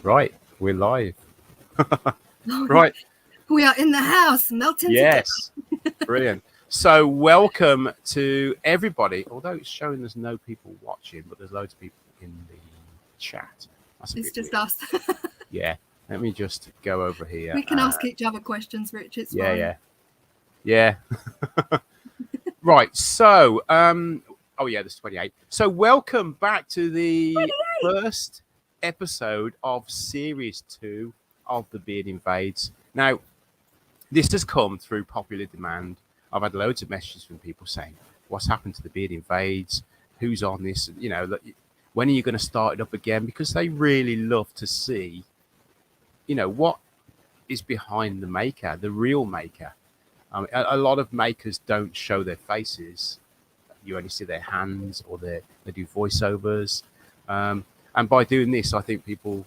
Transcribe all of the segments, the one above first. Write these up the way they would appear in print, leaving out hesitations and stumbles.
Right, we're live. Right. We are in the house, melting Yes. Brilliant. So welcome to everybody. Although it's showing there's no people watching, but there's loads of people in the chat. That's it's just weird. us. Yeah. Let me just go over here. We can ask each other questions, Rich. It's fine. Yeah. Right. So, oh yeah, there's 28. So welcome back to the 28. first episode of series 2 of the Beard Invades. Now, this has come through popular demand. I've had loads of messages from people saying, what's happened to the Beard Invades? Who's on this? You know, when are you going to start it up again? Because they really love to see, you know, what is behind the maker, the real maker. A lot of makers don't show their faces. You only see their hands, or they do voiceovers. And by doing this, I think people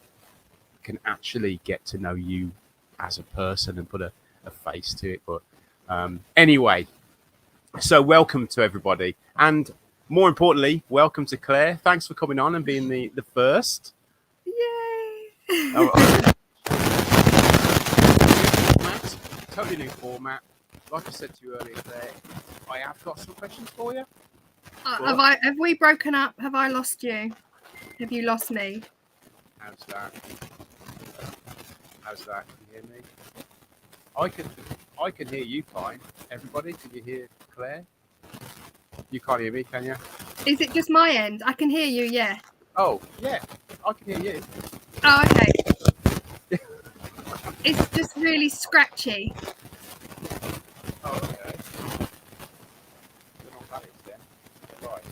can actually get to know you as a person and put a face to it. But anyway, so welcome to everybody. And more importantly, welcome to Claire. Thanks for coming on and being the first. Yay! Totally new format. Like I said to you earlier today, I have got some questions for you. Have we broken up? Have I lost you? Have you lost me? How's that? How's that? Can you hear me? I can hear you fine. Everybody, can you hear Claire? You can't hear me, can you? Is it just my end? I can hear you, yeah. Oh, yeah. I can hear you. Oh, okay. It's just really scratchy. Oh, okay. Don't know what that is then. Right.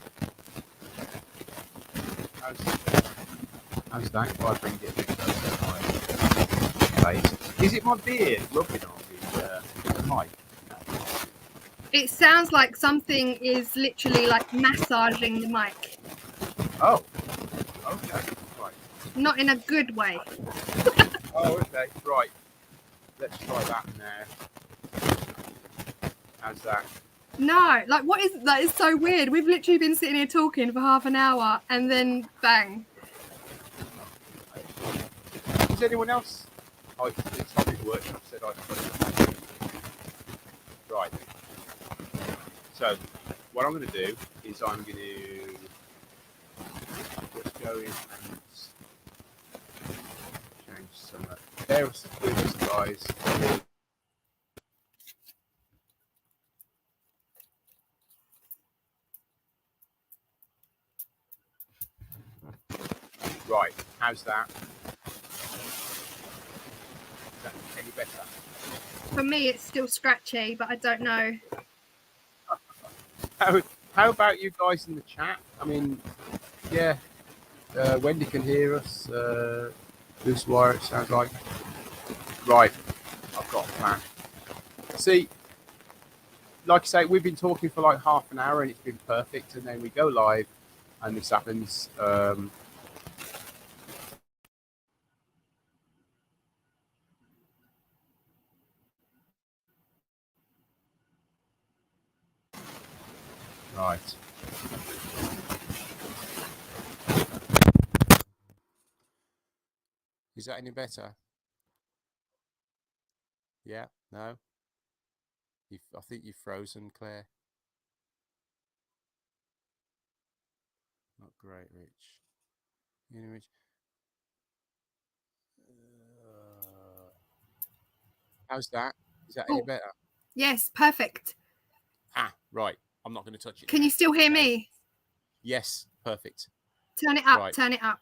How's that? If I bring it closer to my face. Is it my beard rubbing on the mic? It sounds like something is literally like massaging the mic. Oh, okay. Right. Not in a good way. Oh, okay. Right. Let's try that now. How's that? No, like what is that? Is so weird. We've literally been sitting here talking for half an hour and then bang. Is anyone else? Oh, it's not his workshop said I put it. Right. So what I'm going to do is I'm going to just go in and change some. There's this, guys. Right. How's that? Is that any better? For me, it's still scratchy, but I don't know. How about you guys in the chat? I mean, yeah, Wendy can hear us. Loose wire, it sounds like. Right, I've got a plan. See, like I say, we've been talking for like half an hour and it's been perfect, and then we go live and this happens. Right. Is that any better? Yeah? No? I think you've frozen, Claire. Not great, Rich. Rich. How's that? Is that any better? Yes, perfect. Ah, right. I'm not going to touch it. Can you still hear me? Yes, perfect. Turn it up, right. Turn it up.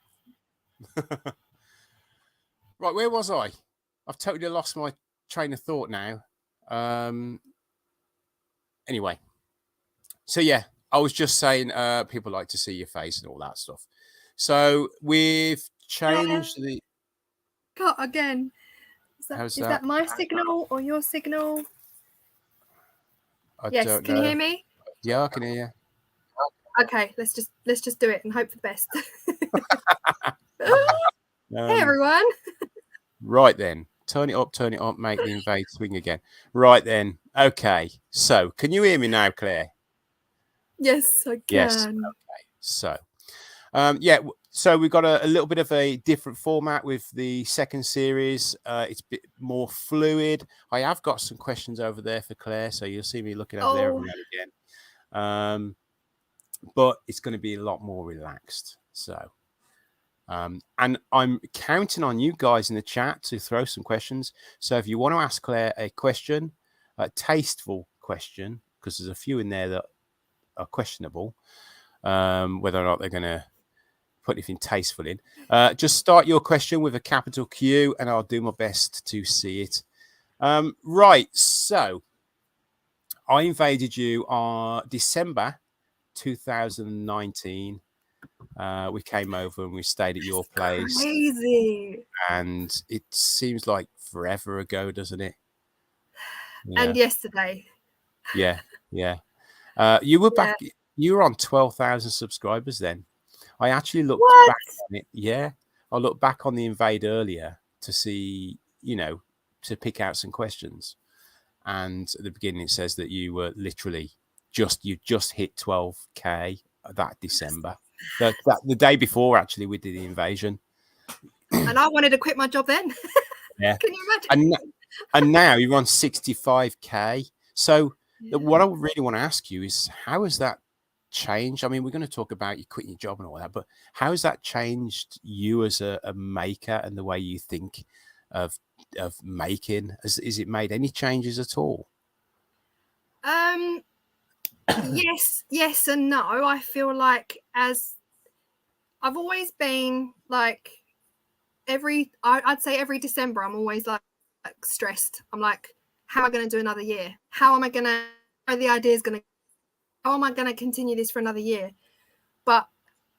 Right, where was I? I've totally lost my train of thought now. Anyway, so yeah, I was just saying people like to see your face and all that stuff. So we've changed the... Cut again. Is that my signal or your signal? Yes, can you hear me? Yeah, I can hear you. Okay, let's just do it and hope for the best. Hey everyone. Right then, turn it up, make the invade swing again. Right then, okay. So, can you hear me now, Claire? Yes, I can. Yes. Okay. So, yeah, So we've got a little bit of a different format with the second series. It's a bit more fluid. I have got some questions over there for Claire, so you'll see me looking over there every now and again. But it's going to be a lot more relaxed. So, and I'm counting on you guys in the chat to throw some questions. So if you want to ask Claire a question, a tasteful question, because there's a few in there that are questionable, whether or not they're going to put anything tasteful in. Just start your question with a capital Q, and I'll do my best to see it. Right, so I invaded you on December 2019. We came over and we stayed at your place. Crazy. And it seems like forever ago, doesn't it? Yeah. And yesterday. Yeah. You were back. You were on 12,000 subscribers then. I actually looked back on it. Yeah. I looked back on the invade earlier to see, to pick out some questions. And at the beginning, it says that you were literally you just hit 12K that December. The day before, actually, we did the invasion. And I wanted to quit my job then. Yeah. Can you imagine? And now you're on 65K. So what I really want to ask you is, how has that changed? I mean, we're going to talk about you quitting your job and all that, but how has that changed you as a maker and the way you think of making? Is it made any changes at all? Yes and no. I feel like as I've always been like I'd say every December I'm always like stressed. I'm like, how am I going to do another year? How am I going to how am I going to continue this for another year? But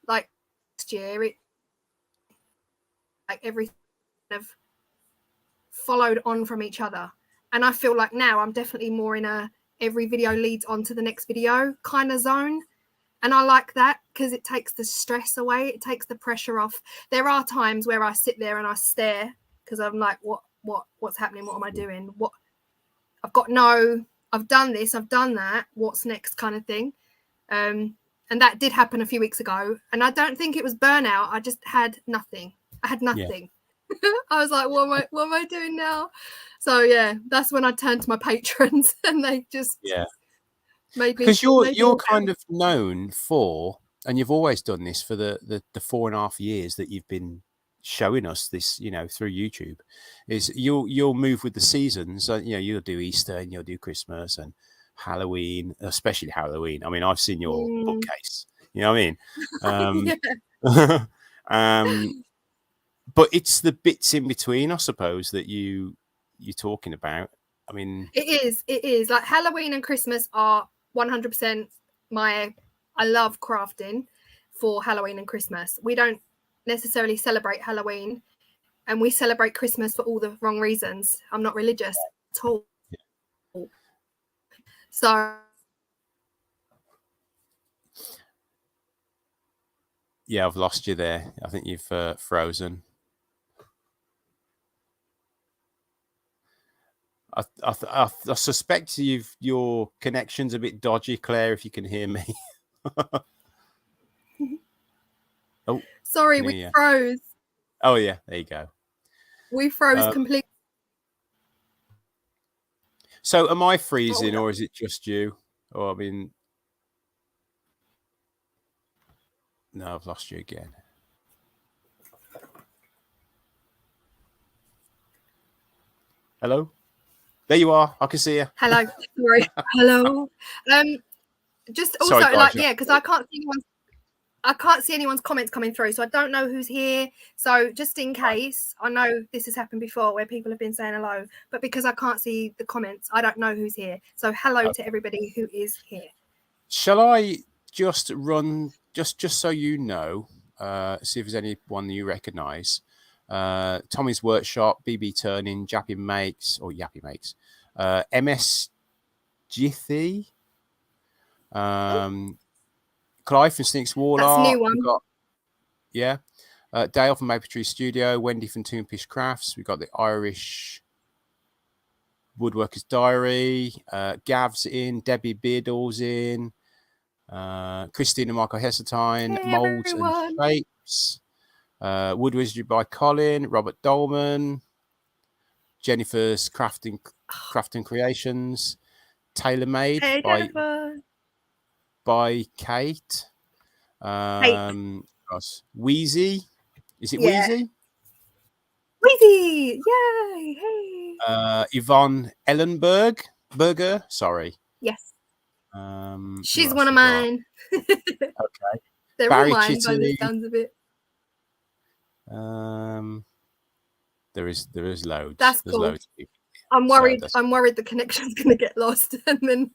like next year, everything kind of followed on from each other. And I feel like now I'm definitely more in a every video leads on to the next video kind of zone. And I like that because it takes the stress away. It takes the pressure off. There are times where I sit there and I stare because I'm like, what's happening? What am I doing? I've done this, I've done that. What's next kind of thing. And that did happen a few weeks ago. And I don't think it was burnout. I just had nothing. I had nothing. Yeah. I was like, what am I doing now? So yeah, that's when I turned to my patrons and they just made me. Because you're kind of known for, and you've always done this for the 4.5 years that you've been showing us this, through YouTube, is you'll move with the seasons. You'll do Easter and you'll do Christmas and Halloween, especially Halloween. I mean, I've seen your bookcase. You know what I mean? But it's the bits in between, I suppose, that you're talking about. I mean, it is like Halloween and Christmas are 100% I love crafting for Halloween and Christmas. We don't necessarily celebrate Halloween and we celebrate Christmas for all the wrong reasons. I'm not religious at all. So yeah, I've lost you there. I think you've frozen. I suspect your connection's a bit dodgy, Claire, if you can hear me. Oh, sorry, we froze. Oh yeah, there you go. We froze completely. So am I freezing or is it just you? Or I mean, no, I've lost you again. Hello? There you are. I can see you. Hello. Sorry. Hello. Just also because I can't see anyone's comments coming through, so I don't know who's here. So just in case, I know this has happened before where people have been saying hello, but because I can't see the comments, I don't know who's here. So hello to everybody who is here. Shall I just run just so you know, see if there's anyone you recognise? Tommy's Workshop, BB Turning, Yappy Makes, MS Jithy, Clive from Sneaks Wall That's Art. a new one. Dale from Maple Tree Studio, Wendy from Toonfish Crafts. We've got the Irish Woodworker's Diary, Gav's in, Debbie Beardall's in, Christine and Michael Hesseltine, Molds and Shapes. Wood Wizardry by Colin, Robert Dolman, Jennifer's Crafting Creations, Tailor Made Hey, by Jennifer. Kate. Gosh, Wheezy. Is it Yeah. Wheezy? Wheezy! Yay! Hey! Yvonne Burger. Sorry. Yes. Who She's else one of we got? mine. Okay. They're all Barry mine by the Chitty. sounds of it. There is loads. That's There's cool. loads of people. I'm So worried. I'm worried the connection's going to get lost, and then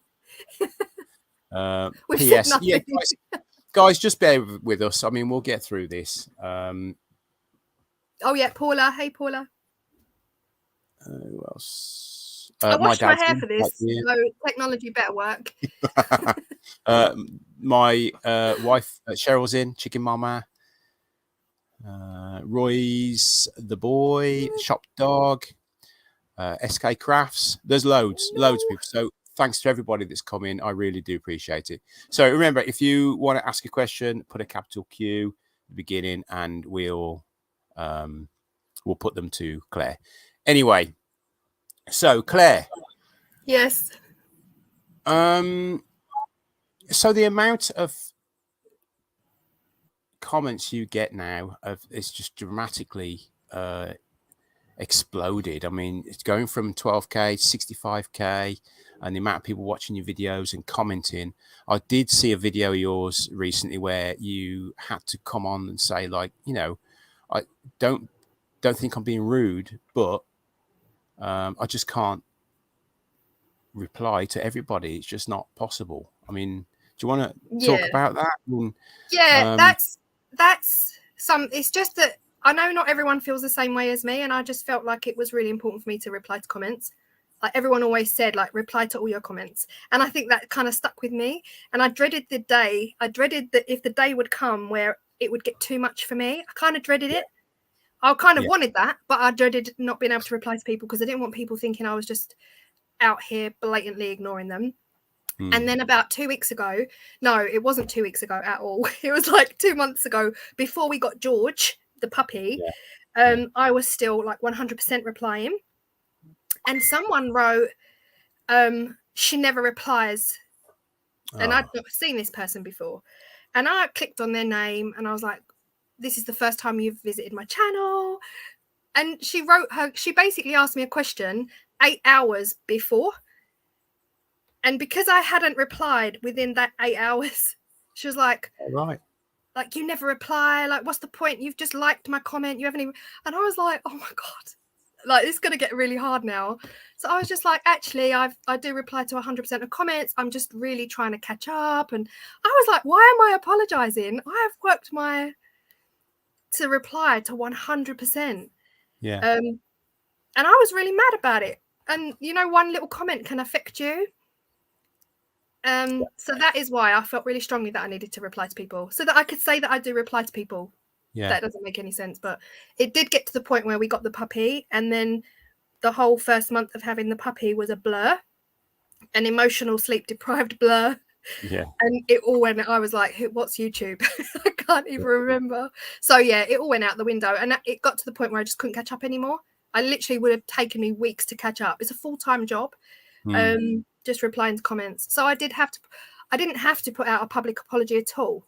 we've said P.S. nothing. Yeah, guys, just bear with us. I mean, we'll get through this. Oh yeah, Paula. Hey, Paula. Who else? I washed my hair in, for this, so technology better work. My wife Cheryl's in. Chicken Mama. Roy's the boy. Shop Dog. SK Crafts. There's loads of people. So thanks to everybody that's come in. I really do appreciate it. So remember, if you want to ask a question, put a capital Q at the beginning, and we'll put them to Claire. Anyway, so Claire. Yes. So the amount of comments you get now is just dramatically exploded. I mean, it's going from 12k to 65k, and the amount of people watching your videos and commenting. I did see a video of yours recently where you had to come on and say, like, you know, I don't think I'm being rude, but I just can't reply to everybody. It's just not possible. I mean, do you want to talk about that? That's some. It's just that I know not everyone feels the same way as me, and I just felt like it was really important for me to reply to comments. Like everyone always said, like, reply to all your comments, and I think that kind of stuck with me. And I dreaded the day. I dreaded that if the day would come where it would get too much for me. I kind of dreaded it. I kind of wanted that, but I dreaded not being able to reply to people because I didn't want people thinking I was just out here blatantly ignoring them. And then about 2 weeks ago, no, it wasn't 2 weeks ago at all. It was like 2 months ago, before we got George, the puppy. I was still like 100% replying. And someone wrote, she never replies. And I'd not seen this person before. And I clicked on their name and I was like, this is the first time you've visited my channel. And she basically asked me a question 8 hours before. And because I hadn't replied within that 8 hours, she was like, right, like, you never reply. Like, what's the point? You've just liked my comment. You haven't even. And I was like, oh my God, like, it's going to get really hard now. So I was just like, actually, I do reply to 100% of comments. I'm just really trying to catch up. And I was like, why am I apologizing? I have worked to reply to 100%. Yeah. And I was really mad about it. And, you know, one little comment can affect you. So that is why I felt really strongly that I needed to reply to people so that I could say that I do reply to people. Yeah. That doesn't make any sense, but it did get to the point where we got the puppy, and then the whole first month of having the puppy was a blur, an emotional, sleep-deprived blur. Yeah. And it all went, I was like, what's YouTube? I can't even remember. So yeah, it all went out the window, and it got to the point where I just couldn't catch up anymore. I literally would have taken me weeks to catch up. It's a full-time job. Just replying to comments. So I didn't have to put out a public apology at all.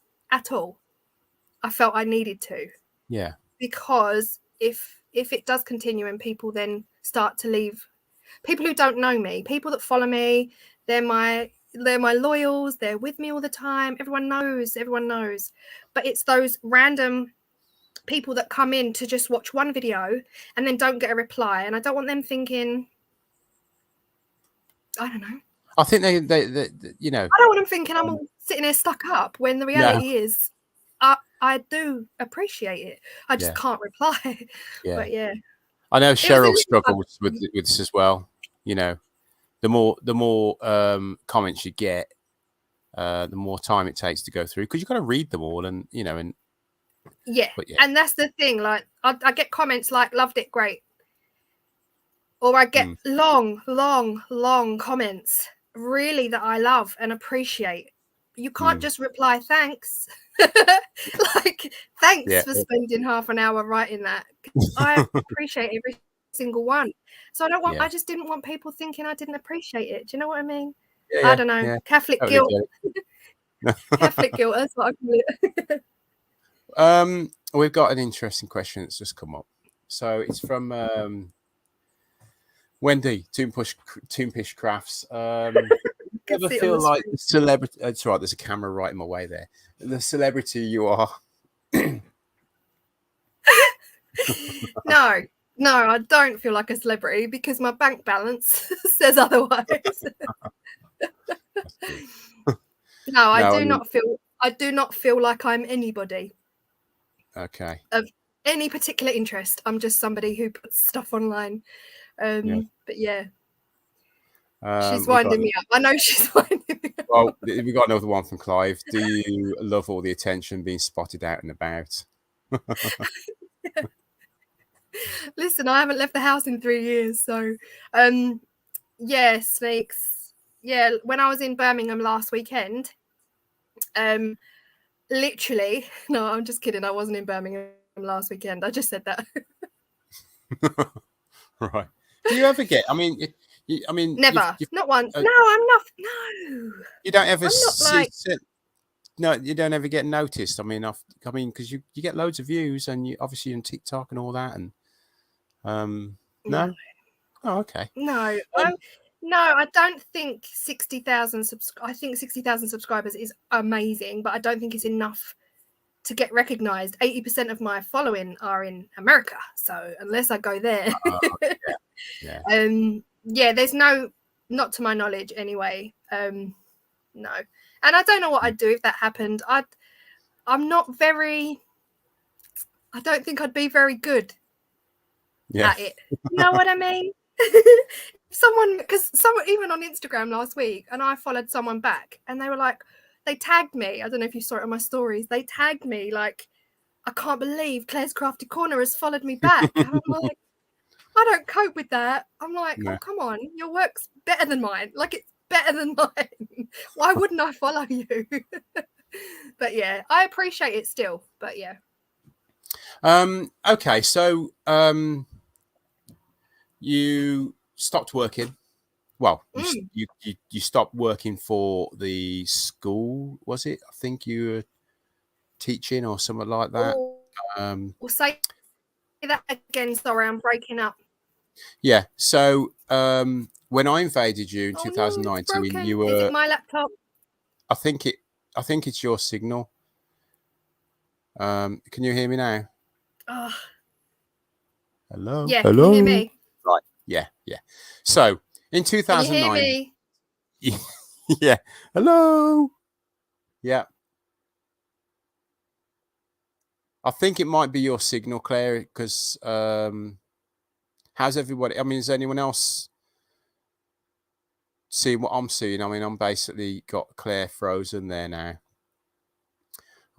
I felt I needed to. Yeah. Because if it does continue and people then start to leave, people who don't know me, people that follow me, they're my loyals, they're with me all the time. Everyone knows. But it's those random people that come in to just watch one video and then don't get a reply. And I don't want them thinking, I don't know. I think they you know. I don't want them thinking I'm all sitting here stuck up when the reality is I do appreciate it. I just can't reply. Yeah. But yeah. I know Cheryl struggles with this as well. You know, the more comments you get, the more time it takes to go through, because you've got to read them all, and you know, and yeah. And that's the thing. Like I get comments like "loved it, great," or I get long comments really that I love and appreciate. you can't just reply thanks. Like, thanks for spending half an hour writing that. I appreciate every single one. So I just didn't want people thinking I didn't appreciate it. Do you know what I mean? I don't know. Catholic guilt. Catholic guilt, that's what I call it. We've got an interesting question that's just come up. So it's from Wendy, Toonpish Crafts. Ever feel like the celebrity? It's right. There's a camera right in my way there. The celebrity you are. No, I don't feel like a celebrity because my bank balance says otherwise. No, I do not feel like I'm anybody. Okay. Of any particular interest. I'm just somebody who puts stuff online. But yeah. She's winding me up. I know she's winding me up. Well, we got another one from Clive. Do you love all the attention being spotted out and about? Listen, I haven't left the house in 3 years, so yeah, Sneaks. Yeah, when I was in Birmingham last weekend, literally, no, I'm just kidding. I wasn't in Birmingham last weekend. I just said that. Right. Do you ever get? I mean, never. Not once. No, I'm not. No. You don't ever no, you don't ever get noticed. I mean, because you get loads of views, and you obviously on TikTok and all that, and no. Oh, okay. No, no, I don't think 60,000 I think 60,000 subscribers is amazing, but I don't think it's enough to get recognized. 80% of my following are in America, so unless I go there, there's not to my knowledge anyway. No, and I don't know what I'd do if that happened. I don't think I'd be very good at it. You know what I mean? Someone even on Instagram last week, and I followed someone back, and they were like, they tagged me. I don't know if you saw it on my stories. They tagged me like, I can't believe Claires Crafty Corner has followed me back. And I'm like, I don't cope with that. I'm like, oh, come on, your work's better than mine. Like, it's better than mine. Why wouldn't I follow you? But yeah, I appreciate it still. But yeah. Okay, so you stopped working. Well, you stopped working for the school, was it? I think you were teaching or something like that. We'll say that again. Sorry, I'm breaking up. Yeah. So when I invaded you in 2019, you were. Is it my laptop? I think it's your signal. Can you hear me now? Hello. Yeah. Hello. Can you hear me? Right. Yeah. So in 2009. Can you hear me? Yeah. Hello. Yeah. I think it might be your signal, Claire, because how's everybody? I mean, is anyone else seeing what I'm seeing? I mean, I'm basically got Claire frozen there now.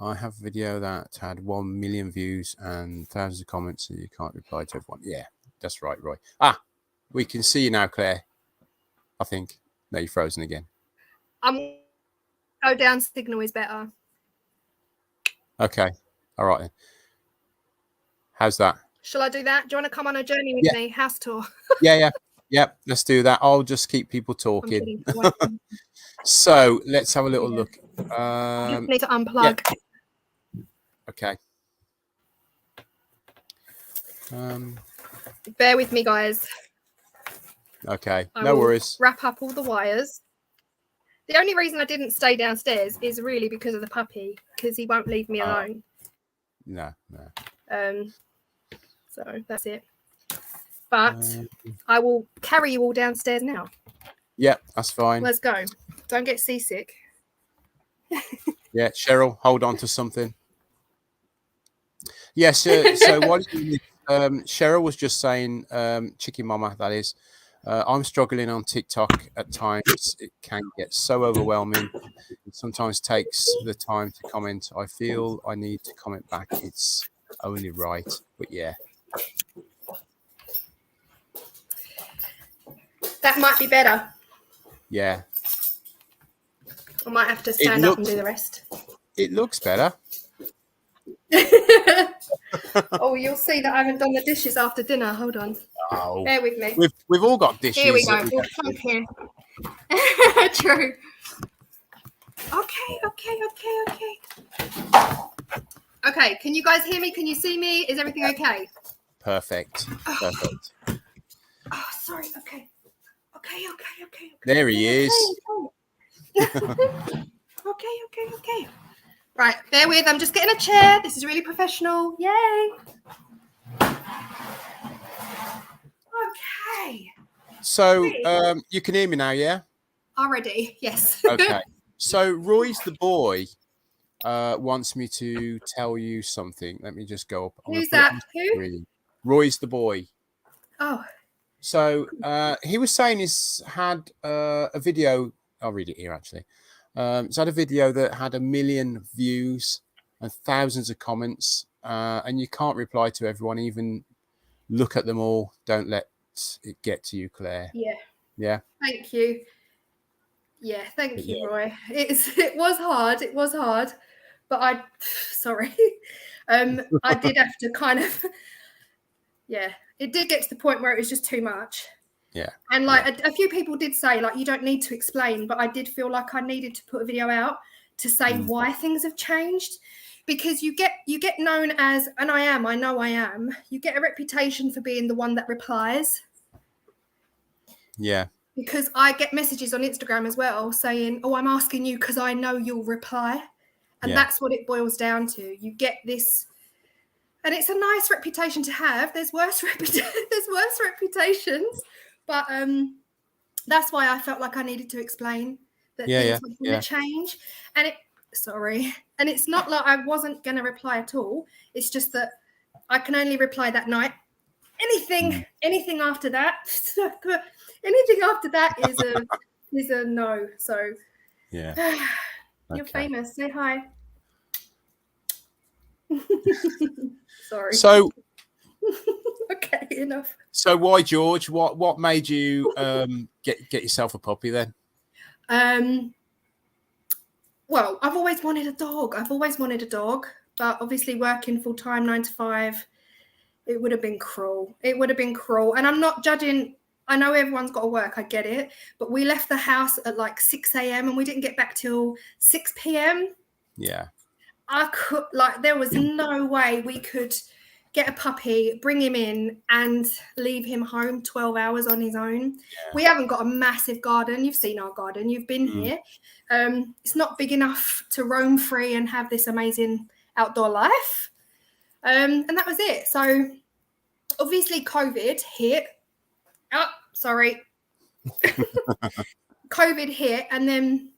I have a video that had 1 million views and thousands of comments, so you can't reply to everyone. Yeah, that's right, Roy. We can see you now, Claire. I think. No, you're frozen again. Go down signal is better. Okay. All right then. How's that? Shall I do that? Do you want to come on a journey with me? House tour. Yeah. Let's do that. I'll just keep people talking. So let's have a little look. I just need to unplug. Yeah. Okay. Bear with me, guys. Okay. No worries. Wrap up all the wires. The only reason I didn't stay downstairs is really because of the puppy, because he won't leave me alone. No. So that's it. But I will carry you all downstairs now. Yeah, that's fine. Let's go. Don't get seasick. Yeah, Cheryl, hold on to something. Yes, so what Cheryl was just saying, Chicken Mama, that is, I'm struggling on TikTok at times. It can get so overwhelming. It sometimes takes the time to comment. I feel I need to comment back. It's only right. But yeah. That might be better. Yeah. I might have to stand up and do the rest. It looks better. Oh, you'll see that I haven't done the dishes after dinner. Hold on. Oh, Bear with me. We've all got dishes. Here we go. We'll plug here. True. Okay. Okay, can you guys hear me? Can you see me? Is everything okay? Perfect. Oh, sorry. Okay. There he is. Okay. Right, bear with. I'm just getting a chair. This is really professional. Yay. Okay. So you can hear me now, yeah? Already, yes. Okay. So Roy's the boy wants me to tell you something. Let me just go up. Who's that? Who? Roy's the boy. Oh. So he was saying he's had a video. I'll read it here, actually. He's had a video that had 1 million views and thousands of comments. And you can't reply to everyone, even look at them all. Don't let it get to you, Claire. Yeah. Thank you. Yeah, thank you, Roy. It was hard, but sorry. I did have to kind of, it did get to the point where it was just too much. Yeah. And like a few people did say, like, you don't need to explain, but I did feel like I needed to put a video out to say why things have changed, because you get known as, and I know I am, you get a reputation for being the one that replies. Yeah. Because I get messages on Instagram as well saying, oh, I'm asking you because I know you'll reply. And that's what it boils down to. You get this, and it's a nice reputation to have. There's worse reputations. But that's why I felt like I needed to explain that things were going to change. And and it's not like I wasn't going to reply at all. It's just that I can only reply that night. Anything after that, is a no. So you're famous. Say hi. Sorry. So okay, enough. So why George? What made you get yourself a puppy then? Well, I've always wanted a dog. But obviously working full time 9 to 5. It would have been cruel. And I'm not judging. I know everyone's got to work. I get it. But we left the house at like 6 a.m. and we didn't get back till 6 p.m. Yeah. There was no way we could get a puppy, bring him in and leave him home 12 hours on his own. Yeah. We haven't got a massive garden. You've seen our garden. You've been here. It's not big enough to roam free and have this amazing outdoor life. And that was it. So obviously COVID hit. Oh, sorry. COVID hit. And then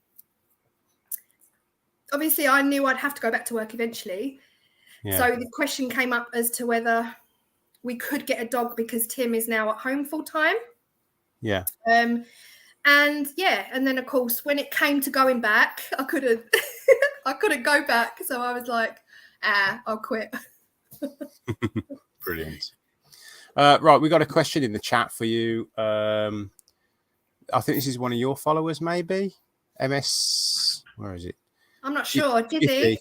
obviously I knew I'd have to go back to work eventually. Yeah. So the question came up as to whether we could get a dog because Tim is now at home full time. Yeah. And then of course when it came to going back, I couldn't go back. So I was like, I'll quit. Brilliant. Right, we got a question in the chat for you. I think this is one of your followers, maybe. MS, where is it? I'm not sure. Did he?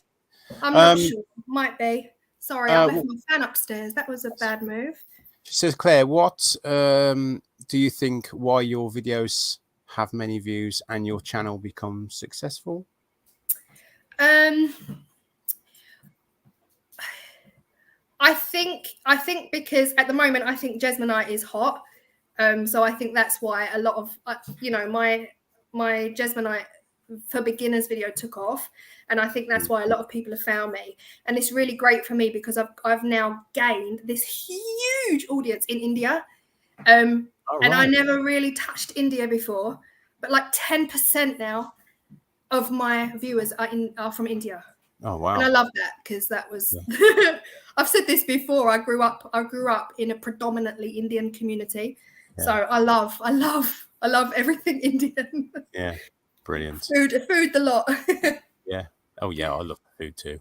I'm not sure. Might be. Sorry, I left my fan upstairs. That was a bad move. She says, Claire, what do you think why your videos have many views and your channel becomes successful? I think because at the moment I think Jesmonite is hot, so I think that's why a lot of my Jesmonite for beginners video took off, and I think that's why a lot of people have found me, and it's really great for me because I've now gained this huge audience in India, and I never really touched India before, but like 10% now of my viewers are from India. Oh wow! And I love that because that was. I've said this before. I grew up in a predominantly Indian community, so I love everything Indian. Yeah, brilliant. Food the lot. Yeah. Oh yeah, I love food too.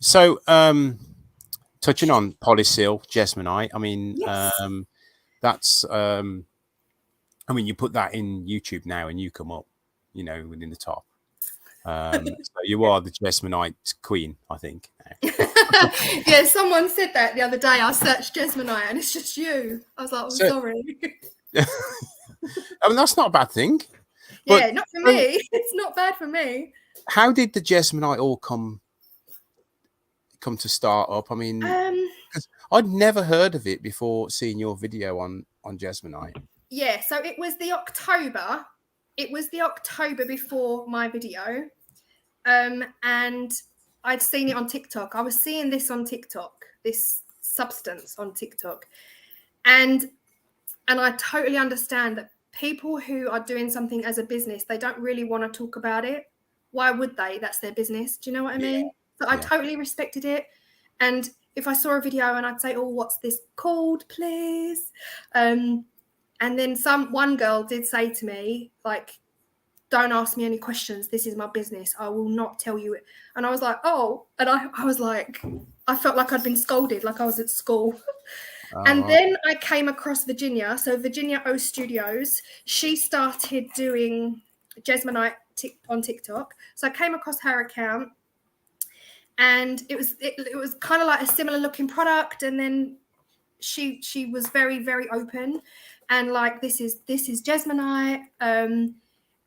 So, touching on polysil Jesmonite, I mean, yes. That's. I mean, you put that in YouTube now, and you come up, within the top. So you are the Jesmonite queen, I think. Yeah, someone said that the other day. I searched Jesmonite and it's just you. I was like, I'm So, sorry. I mean, that's not a bad thing. Yeah, But not for me. It's not bad for me. how did the Jesmonite all come to start up? I mean, 'cause I'd never heard of it before seeing your video on Jesmonite. Yeah, so it was the October. It was the October before my video. And I'd seen it on TikTok. I was seeing this on TikTok, this substance on TikTok. And I totally understand that people who are doing something as a business, they don't really want to talk about it. Why would they? That's their business. Do you know what I mean? So I totally respected it. And if I saw a video and I'd say, oh, what's this called, please? And then one girl did say to me, like, don't ask me any questions. This is my business. I will not tell you it. And I was like, oh. And I was like, I felt like I'd been scolded, like I was at school. And then I came across Virginia. So Virginia O Studios, she started doing Jesmonite on TikTok. So I came across her account. And it was kind of like a similar looking product. And then she was very, very open. And like, this is Jesmonite.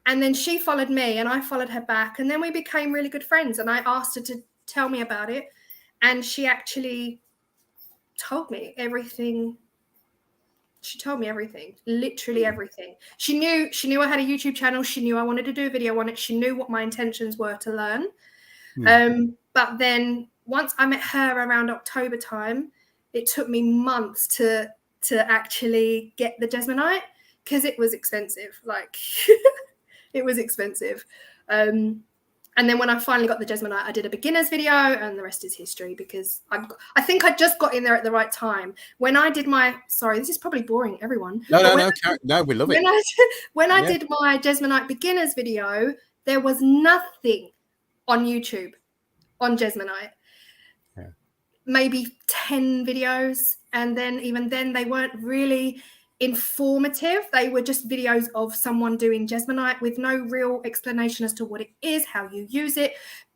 And then she followed me and I followed her back. And then we became really good friends. And I asked her to tell me about it. And she actually told me everything. She told me everything, literally everything. She knew I had a YouTube channel. She knew I wanted to do a video on it. She knew what my intentions were to learn. But then once I met her around October time, it took me months to actually get the Jesmonite because it was expensive. Like... It was expensive. And then when I finally got the Jesmonite, I did a beginner's video and the rest is history because I think I just got in there at the right time. When I did sorry, this is probably boring, everyone. No, we love it. When I did my Jesmonite beginner's video, there was nothing on YouTube on Jesmonite. Yeah. Maybe 10 videos. And then even then they weren't really informative. They were just videos of someone doing Jesmonite with no real explanation as to what it is, how you use it,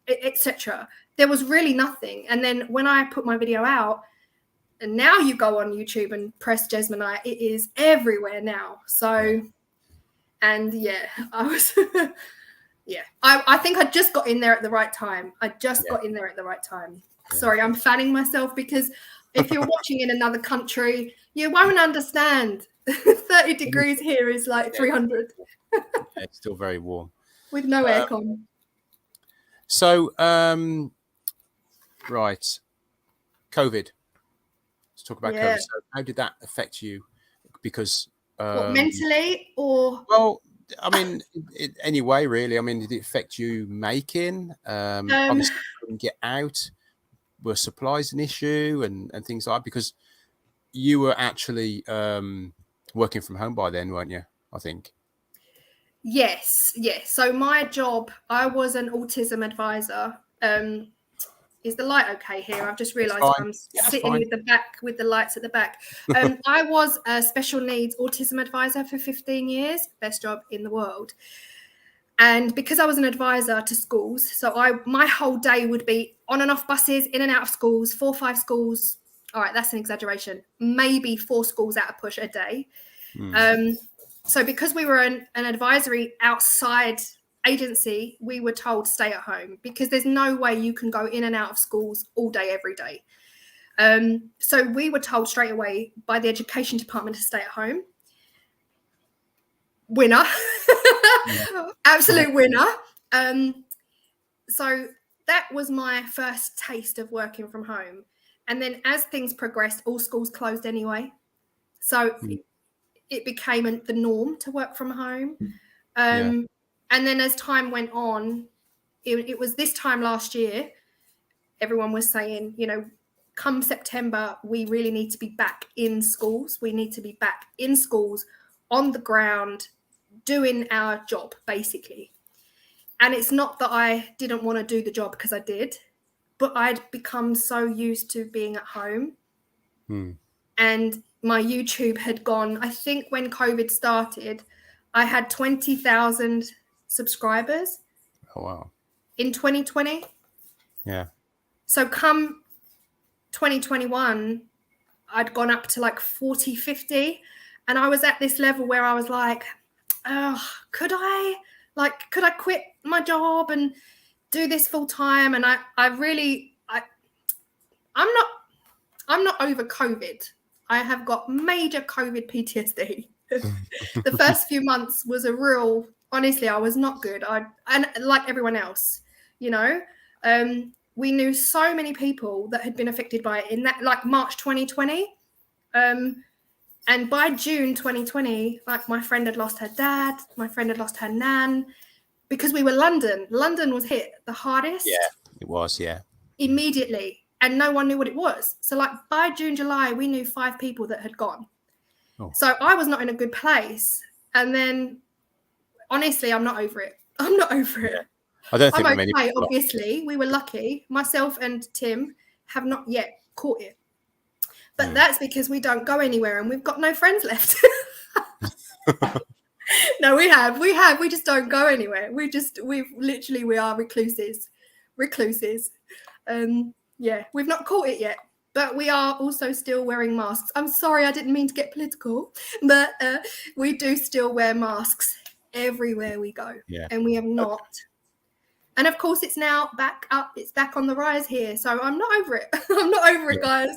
etc. There was really nothing. And then when I put my video out, and now you go on YouTube and press Jesmonite, it is everywhere now. So, and yeah, I was, I think I just got in there at the right time. Got in there at the right time. Yeah. Sorry, I'm fanning myself because if you're watching in another country, you won't understand. 30 degrees here is like 300. It's still very warm. With no aircon. So, right. COVID. Let's talk about COVID. So how did that affect you? Because... what, mentally or... Well, I mean, anyway, really. I mean, did it affect you making? Obviously, you couldn't get out. Were supplies an issue and things like that? Because you were actually working from home by then, weren't you? I think. Yes. So my job, I was an autism advisor. Is the light okay here? I've just realised I'm sitting with the lights at the back. I was a special needs autism advisor for 15 years. Best job in the world. And because I was an advisor to schools, so my whole day would be on and off buses, in and out of schools, 4 or 5 schools. All right, that's an exaggeration. Maybe 4 schools at a push a day. So because we were an advisory outside agency, we were told to stay at home because there's no way you can go in and out of schools all day, every day. So we were told straight away by the education department to stay at home. Winner. Absolute winner. So that was my first taste of working from home. And then as things progressed, all schools closed anyway. So it became the norm to work from home. And then as time went on, it was this time last year, everyone was saying, come September, we really need to be back in schools. We need to be back in schools on the ground, doing our job, basically. And it's not that I didn't want to do the job, because I did, but I'd become so used to being at home. And my YouTube had gone, I think when COVID started, I had 20,000 subscribers. Oh, wow. in 2020. Yeah. So come 2021, I'd gone up to like 40, 50. And I was at this level where I was like, oh, could I quit my job and do this full time? And I'm not over COVID. I have got major COVID PTSD. The first few months was honestly, I was not good. And like everyone else, you know, we knew so many people that had been affected by it in that, like March 2020. And by June 2020, like my friend had lost her dad, my friend had lost her nan, because we were London. London was hit the hardest. Yeah, it was, yeah. Immediately. And no one knew what it was. So like by June, July, we knew 5 people that had gone. Oh. So I was not in a good place. And then, honestly, I'm not over it. I'm not over it. I don't think I'm okay, obviously. We were lucky. Myself and Tim have not yet caught it. But that's because we don't go anywhere and we've got no friends left. No, we have. We just don't go anywhere. We are recluses. Yeah, we've not caught it yet. But we are also still wearing masks. I'm sorry, I didn't mean to get political, but we do still wear masks everywhere we go. Yeah. And we have not. And of course, it's now back up. It's back on the rise here. So I'm not over it. I'm not over it, guys.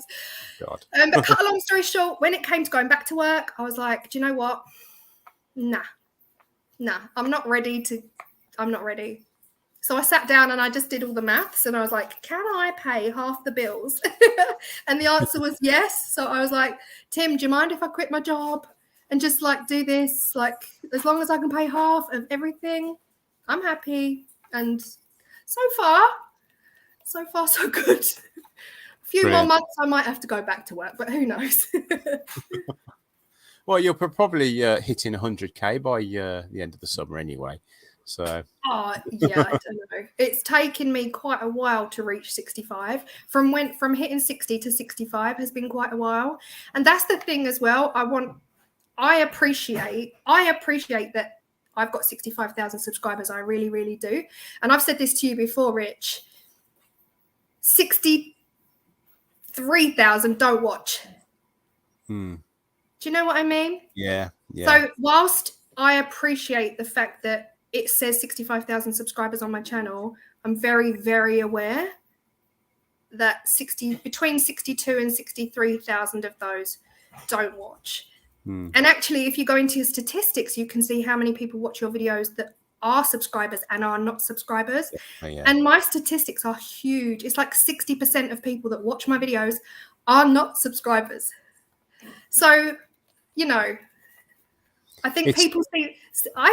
God. But cut a long story short, when it came to going back to work, I was like, do you know what? Nah, I'm not ready. So I sat down and I just did all the maths and I was like, can I pay half the bills? And the answer was yes. So I was like, Tim, do you mind if I quit my job and just like do this? Like, as long as I can pay half of everything, I'm happy. And so far, so good. A few more months, I might have to go back to work, but who knows? Well, you're probably hitting 100K by the end of the summer anyway. So. Oh, yeah, I don't know. It's taken me quite a while to reach 65. From hitting 60 to 65 has been quite a while. And that's the thing as well. I appreciate that I've got 65,000 subscribers. I really, really do. And I've said this to you before, Rich. 63,000 don't watch. Do you know what I mean? Yeah. So whilst I appreciate the fact that it says 65,000 subscribers on my channel, I'm very, very aware that between 62 and 63,000 of those don't watch. And actually, if you go into your statistics, you can see how many people watch your videos that are subscribers and are not subscribers. Yeah. And my statistics are huge. It's like 60% of people that watch my videos are not subscribers. So, you know, I think I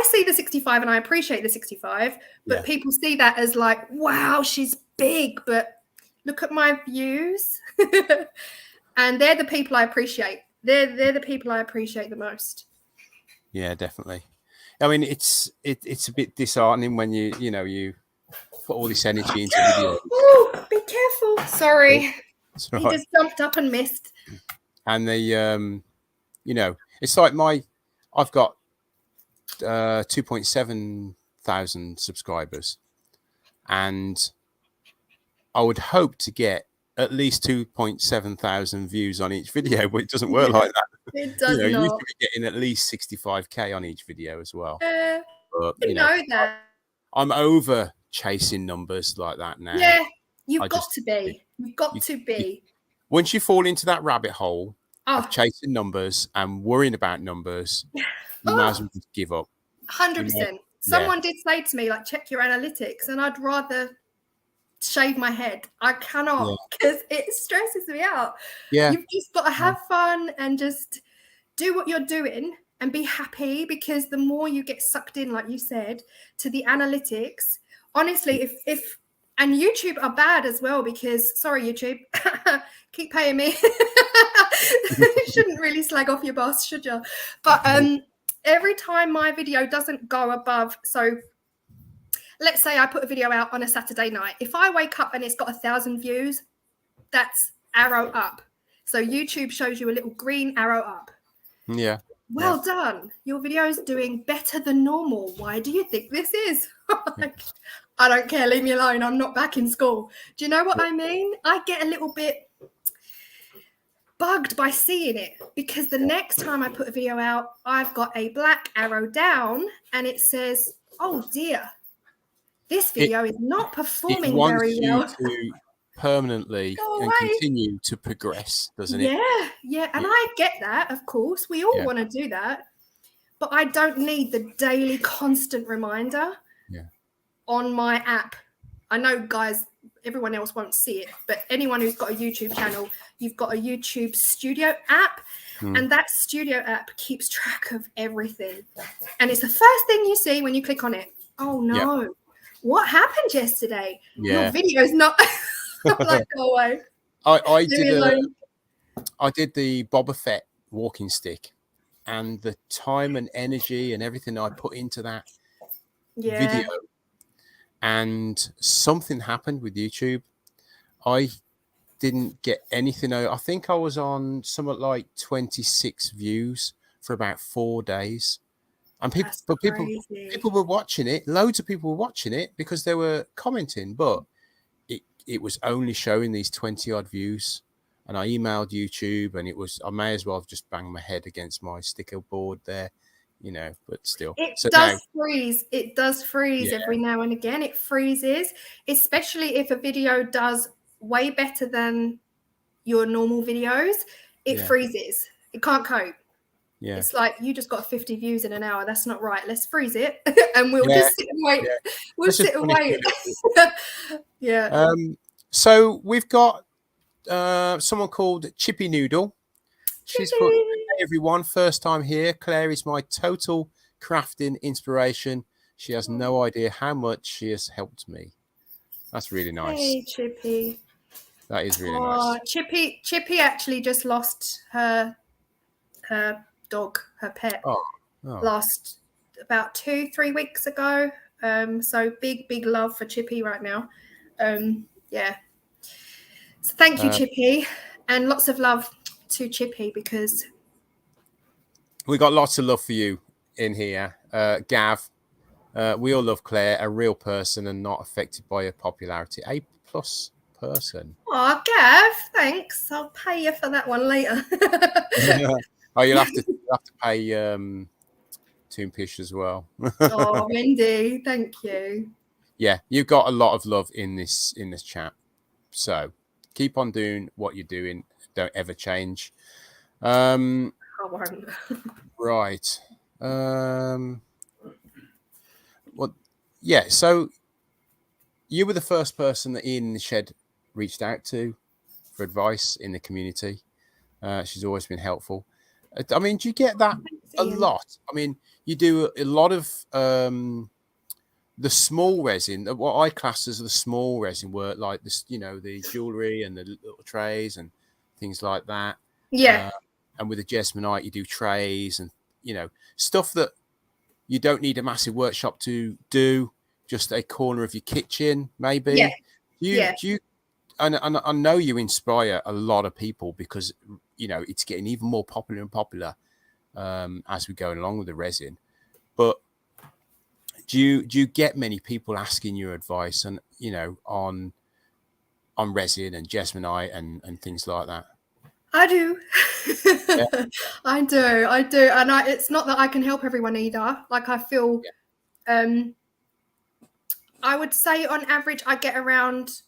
see the 65 and I appreciate the 65, but people see that as like, wow, she's big, but look at my views. And they're the people I appreciate. They're the people I appreciate the most. Yeah, definitely. I mean, it's a bit disheartening when you put all this energy into video. Oh, be careful. Sorry. Right. He just jumped up and missed. And it's like I've got 2.7 thousand subscribers, and I would hope to get at least 2.7 thousand views on each video, but it doesn't work like that. It does not. You need to be getting at least 65K on each video as well. But, you know that. I'm over chasing numbers like that now. Yeah, you've got to be. You've got to be. Once you fall into that rabbit hole of chasing numbers and worrying about numbers, you might as well just give up. 100%. Someone did say to me, like, check your analytics, and I'd rather shave my head. I cannot, because it stresses me out. Yeah. You've just got to have fun and just do what you're doing and be happy, because the more you get sucked in, like you said, to the analytics, honestly, if and YouTube are bad as well, because, sorry, YouTube, keep paying me. You shouldn't really slag off your boss, should you? But every time my video doesn't go above, so let's say I put a video out on a Saturday night. If I wake up and it's got 1,000 views, that's arrow up. So YouTube shows you a little green arrow up. Yeah. well done. Your video is doing better than normal. Why do you think this is? Like, I don't care. Leave me alone. I'm not back in school. Do you know what I mean? I get a little bit bugged by seeing it, because the next time I put a video out, I've got a black arrow down and it says, oh dear, this video is not It performing wants very you well. to permanently Go and away. continue to progress, doesn't it? Yeah. And I get that, of course. We all Yeah. want to do that. But I don't need the daily constant reminder on my app. I know, guys, everyone else won't see it, but anyone who's got a YouTube channel, you've got a YouTube Studio app, and that Studio app keeps track of everything. And it's the first thing you see when you click on it. Oh, no. What happened yesterday? Your video's not... like, go away. I did the Boba Fett walking stick, and the time and energy and everything I put into that video, and something happened with YouTube. I didn't get anything out. I think I was on somewhat like 26 views for about 4 days. And people were watching it. Loads of people were watching it because they were commenting, but it was only showing these 20 odd views. And I emailed YouTube, and I may as well have just banged my head against my sticker board there, but still. It does freeze. It does freeze every now and again. It freezes, especially if a video does way better than your normal videos. It freezes. It can't cope. Yeah. It's like, you just got 50 views in an hour. That's not right. Let's freeze it and we'll just sit and wait. We'll sit and wait. So we've got someone called Chippy Noodle. She's put, hey everyone, first time here. Claire is my total crafting inspiration. She has no idea how much she has helped me. That's really nice. Hey, Chippy. That is really nice. Chippy actually just lost her dog, her pet, last about 2-3 weeks ago. So big love for Chippy right now. So thank you, Chippy, and lots of love to Chippy, because we got lots of love for you in here. Gav, we all love Claire, a real person and not affected by her popularity. A+ person. Oh, Gav, thanks. I'll pay you for that one later. Oh, you'll have to pay Toonpish as well. Oh, Wendy, thank you. Yeah, you've got a lot of love in this chat. So keep on doing what you're doing. Don't ever change. I won't. Right. Well, yeah. So you were the first person that Ian in the Shed reached out to for advice in the community. She's always been helpful. I mean, do you get that a lot? I mean, you do a lot of the small resin, what I class as the small resin work, like this, the jewelry and the little trays and things like that. Yeah. And with the Jesmonite, you do trays and, stuff that you don't need a massive workshop to do, just a corner of your kitchen, maybe. Yeah. And I know you inspire a lot of people because, it's getting even more popular and popular as we go along with the resin. But do you get many people asking your advice and, on resin and Jesmonite and things like that? I do. I do. And it's not that I can help everyone either. Like, I feel, I would say on average, I get around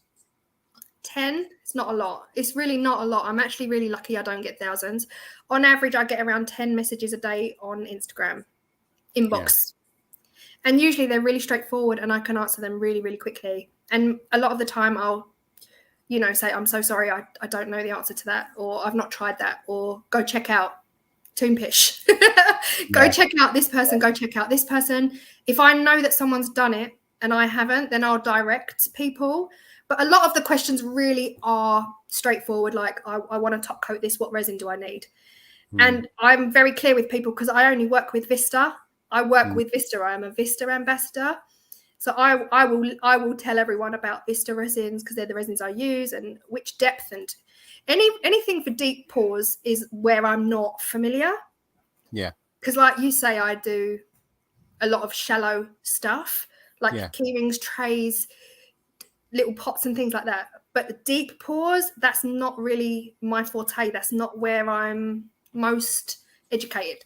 10. It's not a lot. It's really not a lot. I'm actually really lucky I don't get thousands. On average, I get around 10 messages a day on Instagram inbox. And usually they're really straightforward and I can answer them really, really quickly. And a lot of the time I'll, say, I'm so sorry, I don't know the answer to that, or I've not tried that, or go check out Toonpish. Check out this person, go check out this person. If I know that someone's done it and I haven't, then I'll direct people. But a lot of the questions really are straightforward, like, I want to top coat this, what resin do I need? And I'm very clear with people because I only work with Vista. I work with Vista. I am a Vista ambassador. So I will tell everyone about Vista resins because they're the resins I use and which depth, and anything for deep pours is where I'm not familiar. Yeah. because like you say, I do a lot of shallow stuff, like key rings, trays, little pots and things like that. But the deep pours, that's not really my forte. That's not where I'm most educated.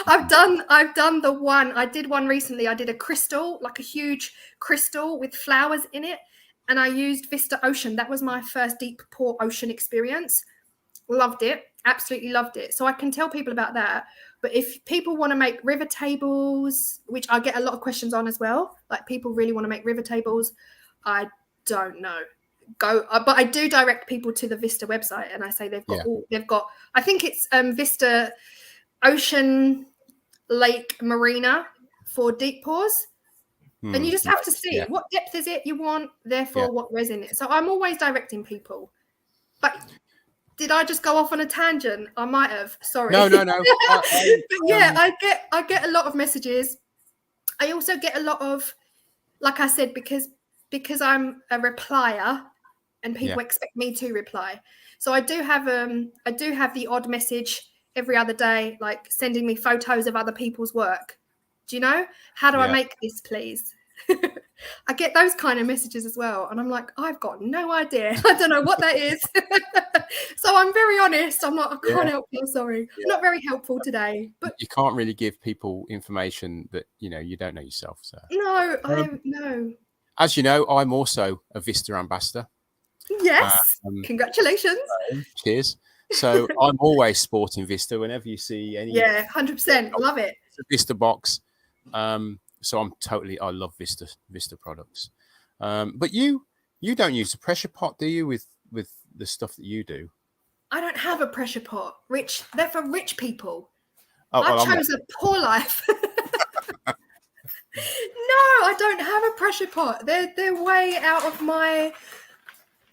I've done the one. I did one recently. I did a crystal, like a huge crystal with flowers in it, and I used Vista Ocean. That was my first deep pour ocean experience. Loved it. Absolutely loved it. So I can tell people about that. But if people want to make river tables, which I get a lot of questions on as well, like people really want to make river tables, I don't know. But I do direct people to the Vista website, and I say they've got I think it's Vista Ocean Lake Marina for deep pours. And you just have to see what depth is it you want, therefore what resin it. So I'm always directing people. But did I just go off on a tangent? I might have. Sorry. No. But I get a lot of messages. I also get a lot of, like I said, because I'm a replier and people expect me to reply. So I do have the odd message every other day, like sending me photos of other people's work. Do you know? How do I make this, please? I get those kind of messages as well. And I'm like, I've got no idea. I don't know what that is. So I'm very honest. I can't help you. Sorry. I'm not very helpful today. But you can't really give people information that, you don't know yourself. So no, no. As you know, I'm also a Vista ambassador. Yes. Congratulations. Cheers. So I'm always sporting Vista whenever you see any. Yeah, 100%. Love it. It's a Vista box. So I love Vista products. But you don't use a pressure pot, do you, with the stuff that you do? I don't have a pressure pot. They're for rich people. Oh, I chose a poor life. No, I don't have a pressure pot. They're way out of my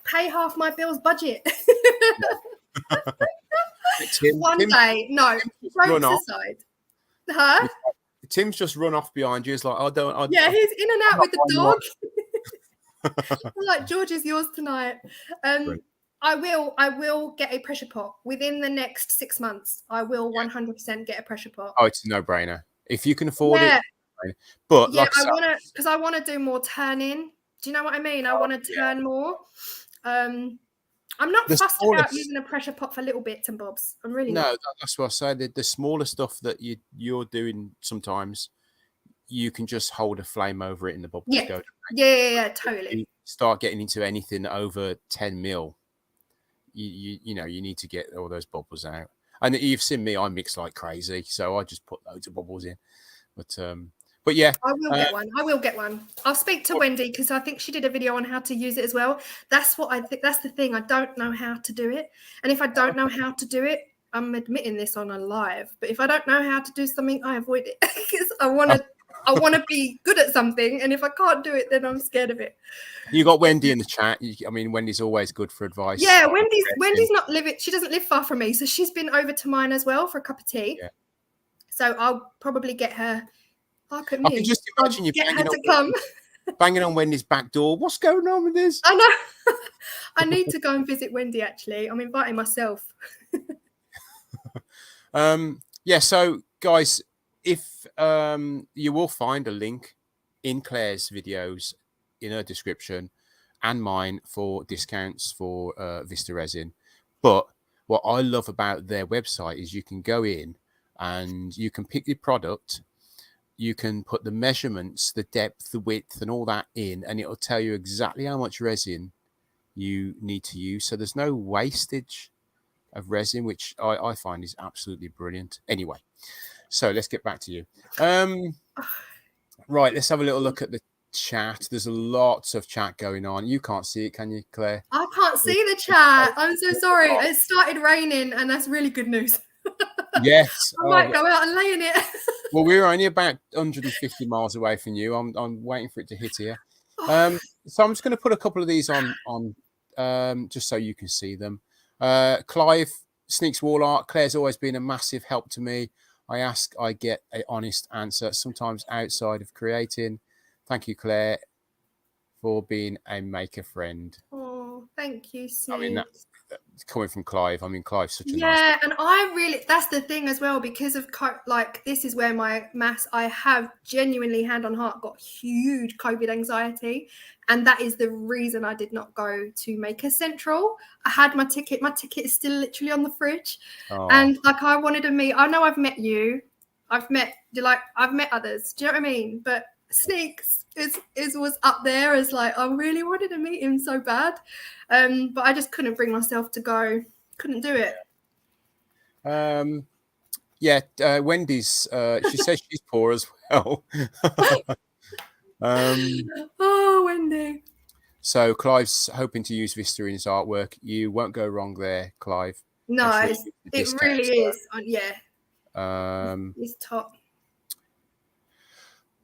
pay half my bills budget. One day, no. Jokes aside. Huh? Tim's just run off behind you. It's like, yeah, he's in and out with the dog. I'm like, George is yours tonight. I will get a pressure pot within the next 6 months. I will 100% get a pressure pot. Oh, it's a no-brainer if you can afford it. But I want to do more turning. Do you know what I mean? I want to turn more. I'm not fussed about using a pressure pot for little bits and bobs. I'm really not. That's what I say. The smaller stuff that you're doing sometimes, you can just hold a flame over it and the bubbles go. Yeah, totally. You start getting into anything over 10 mil, you need to get all those bubbles out. And you've seen me, I mix like crazy, so I just put loads of bubbles in. But yeah, I will get one. I'll speak to Wendy because I think she did a video on how to use it as well. That's what I think. That's the thing. I don't know how to do it, and if I don't know how to do it, I'm admitting this on a live. But if I don't know how to do something, I avoid it because I want to be good at something, and if I can't do it, then I'm scared of it. You got Wendy in the chat. Wendy's always good for advice. Yeah, Wendy's not living. She doesn't live far from me, so she's been over to mine as well for a cup of tea. Yeah. So I'll probably get her. Look at me. I can just imagine you banging on Wendy's back door. What's going on with this? I know. I need to go and visit Wendy, actually. I'm inviting myself. So, guys, if you will find a link in Claire's videos in her description and mine for discounts for Vista resin. But what I love about their website is you can go in and you can pick your product. You can put the measurements, the depth, the width, and all that in, and it'll tell you exactly how much resin you need to use. So there's no wastage of resin, which I find is absolutely brilliant. Anyway, so let's get back to you. Right, let's have a little look at the chat. There's lots of chat going on. You can't see it, can you, Claire? I can't see the chat. I'm so sorry. It started raining, and that's really good news. Yes. I might go out and lay in it. Well, we're only about 150 miles away from you. I'm waiting for it to hit here. So I'm just going to put a couple of these on just so you can see them. Clive Sneaks Wall Art. Claire's always been a massive help to me. I ask, I get an honest answer, sometimes outside of creating. Thank you, Claire, for being a maker friend. Oh, thank you, Sneaks. I mean, coming from Clive. I mean, Clive's such a nice. Yeah, and I really, that's the thing as well, because of like, this is where my maths, I have genuinely, hand on heart, got huge COVID anxiety, and that is the reason I did not go to Maker Central. I had my ticket is still literally on the fridge. Oh. And like, I wanted to meet, I know I've met you, I've met others, do you know what I mean? But Sneaks was up there as like, I really wanted to meet him so bad, but I just couldn't bring myself to go. Couldn't do it. Wendy's, she says she's poor as well. Oh, Wendy. So Clive's hoping to use Vista in his artwork. You won't go wrong there, Clive. No, it really is. Yeah. It's top.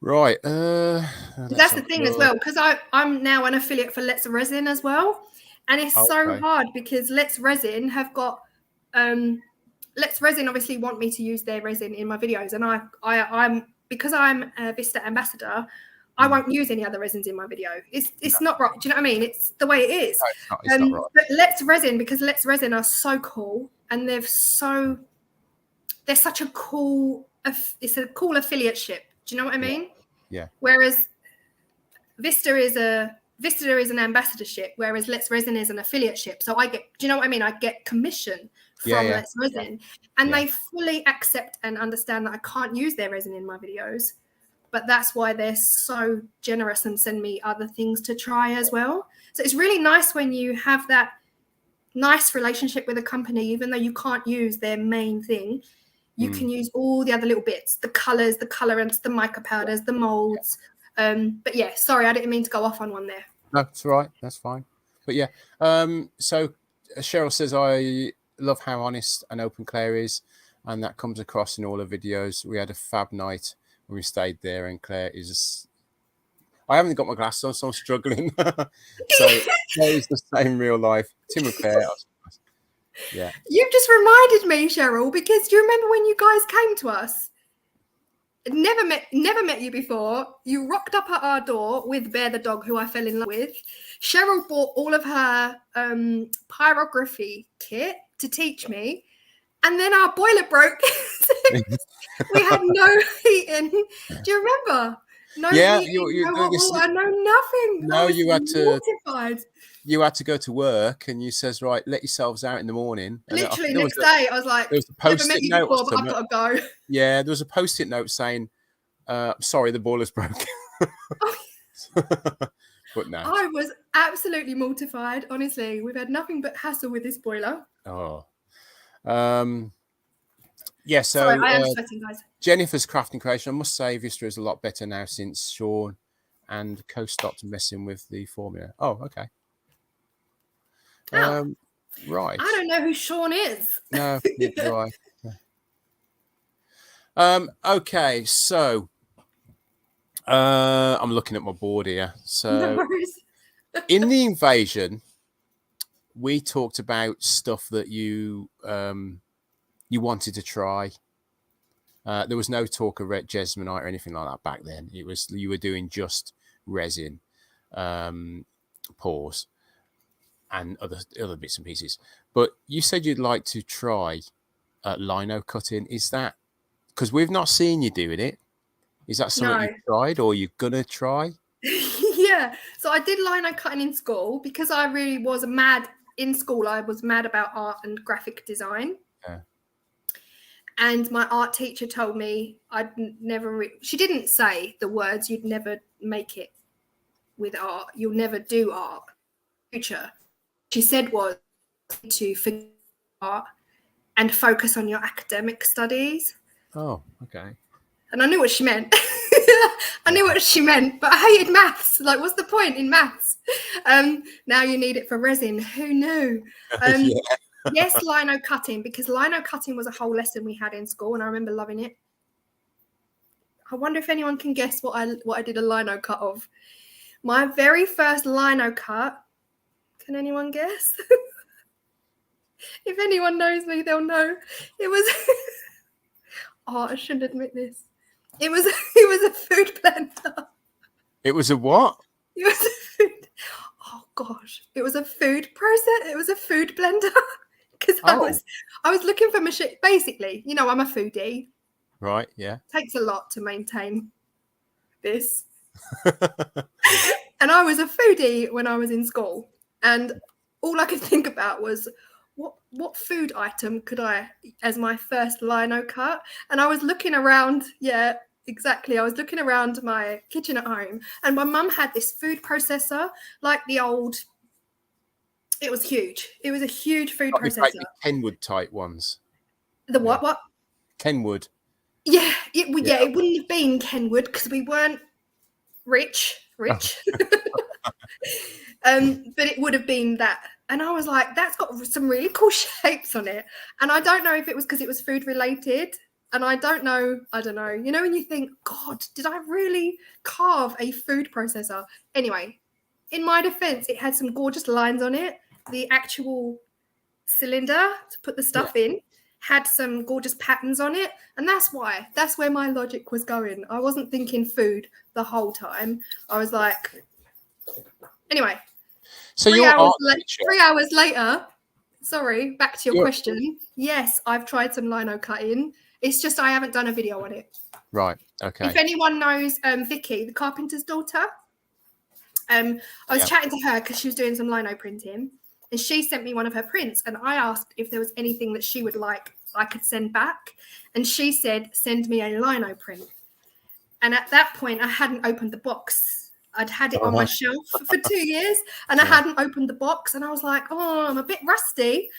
Right. That's the thing as well, because I'm now an affiliate for Let's Resin as well. And it's so hard because Let's Resin have got Let's Resin obviously want me to use their resin in my videos, and I'm because I'm a Vista ambassador, I won't use any other resins in my video. It's not right. Do you know what I mean? It's the way it is. No, it's not right. But Let's Resin, because Let's Resin are so cool, and they're such a cool. It's a cool affiliateship. Do you know what I mean? Yeah. Whereas Vista is an ambassadorship, whereas Let's Resin is an affiliateship. So I get, do you know what I mean? I get commission from Let's Resin, and they fully accept and understand that I can't use their resin in my videos, but that's why they're so generous and send me other things to try as well. So it's really nice when you have that nice relationship with a company, even though you can't use their main thing. You can use all the other little bits, the colors, the colorants, the mica powders, the molds. But yeah, sorry, I didn't mean to go off on one there. No, that's all right. That's fine. But yeah, so Cheryl says, I love how honest and open Claire is, and that comes across in all her videos. We had a fab night when we stayed there, and Claire is... I haven't got my glasses on, so I'm struggling. So Claire is the same real life. Tim and Claire... Yeah. You've just reminded me, Cheryl, because do you remember when you guys came to us? Never met you before. You rocked up at our door with Bear the dog, who I fell in love with. Cheryl bought all of her pyrography kit to teach me, and then our boiler broke. We had no heating. Do you remember? No heating, no hot water, no nothing. No, you had to. Mortified. You had to go to work, and you says, right, let yourselves out in the morning. And literally next day, I was like, there was a post-it note before, but I've got to go. Yeah, there was a post-it note saying, sorry, the boiler's broke. But no. I was absolutely mortified. Honestly, we've had nothing but hassle with this boiler. Oh. Yeah, so sorry, I am sweating, guys. Jennifer's crafting creation, I must say, Vista is a lot better now since Sean and Co stopped messing with the formula. Oh, okay. Oh. Right. I don't know who Sean is. No, neither do I. Okay, so I'm looking at my board here. So No in the invasion, we talked about stuff that you wanted to try. There was no talk of red jesmonite or anything like that back then. It was, you were doing just resin, pours, and other bits and pieces. But you said you'd like to try lino cutting. Is that because we've not seen you doing it? Is that something you've tried or you're gonna try? Yeah. So I did lino cutting in school because I really was mad in school. I was mad about art and graphic design. Yeah. And my art teacher told me I'd never... she didn't say the words, you'd never make it with art. You'll never do art. Future. She said was to forget art and focus on your academic studies. Oh, okay. And I knew what she meant. I knew what she meant, but I hated maths. Like, what's the point in maths? Now you need it for resin. Who knew? Yeah. Yes, lino cutting, because lino cutting was a whole lesson we had in school, and I remember loving it. I wonder if anyone can guess what I did a lino cut of. My very first lino cut. Can anyone guess? If anyone knows me, they'll know. It was. Oh, I shouldn't admit this. It was a food blender. It was a what? It was a food. Oh gosh, it was a food process. It was a food blender because Oh. I was looking for machine. Basically, you know, I'm a foodie. Right. Yeah. Takes a lot to maintain this. And I was a foodie when I was in school, and all I could think about was what food item could I as my first lino cut. And I was looking around. Yeah, exactly. I was looking around my kitchen at home, and my mum had this food processor, like the old. It was huge. It was a huge food Like processor. the Kenwood type ones. The what? What? Kenwood. Yeah, it wouldn't have been Kenwood because we weren't rich. But it would have been that. And I was like, that's got some really cool shapes on it. And I don't know if it was because it was food related. And I don't know. You know, when you think, God, did I really carve a food processor? Anyway, in my defense, it had some gorgeous lines on it. The actual cylinder to put the stuff in had some gorgeous patterns on it. And that's where my logic was going. I wasn't thinking food the whole time. I was like, anyway. So 3 hours later, sorry, back to your question. Yes, I've tried some lino cutting. It's just I haven't done a video on it. Right. Okay. If anyone knows Vicky, the carpenter's daughter, I was chatting to her because she was doing some lino printing, and she sent me one of her prints, and I asked if there was anything that she would like I could send back, and she said, send me a lino print. And at that point, I hadn't opened the box. I'd had it on my shelf for 2 years, and I hadn't opened the box, and I was like, oh, I'm a bit rusty.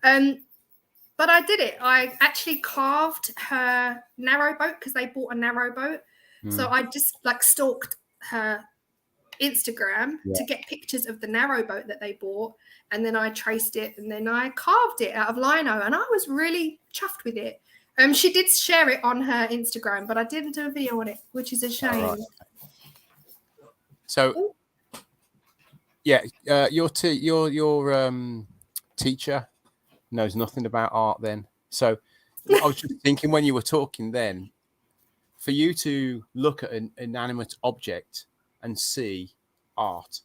But I did it. I actually carved her narrow boat because they bought a narrow boat. So I just stalked her Instagram to get pictures of the narrow boat that they bought, and then I traced it, and then I carved it out of lino, and I was really chuffed with it. She did share it on her Instagram, but I didn't do a video on it, which is a shame. Right. So, your teacher knows nothing about art then. So, I was just thinking when you were talking then, for you to look at an inanimate object and see art.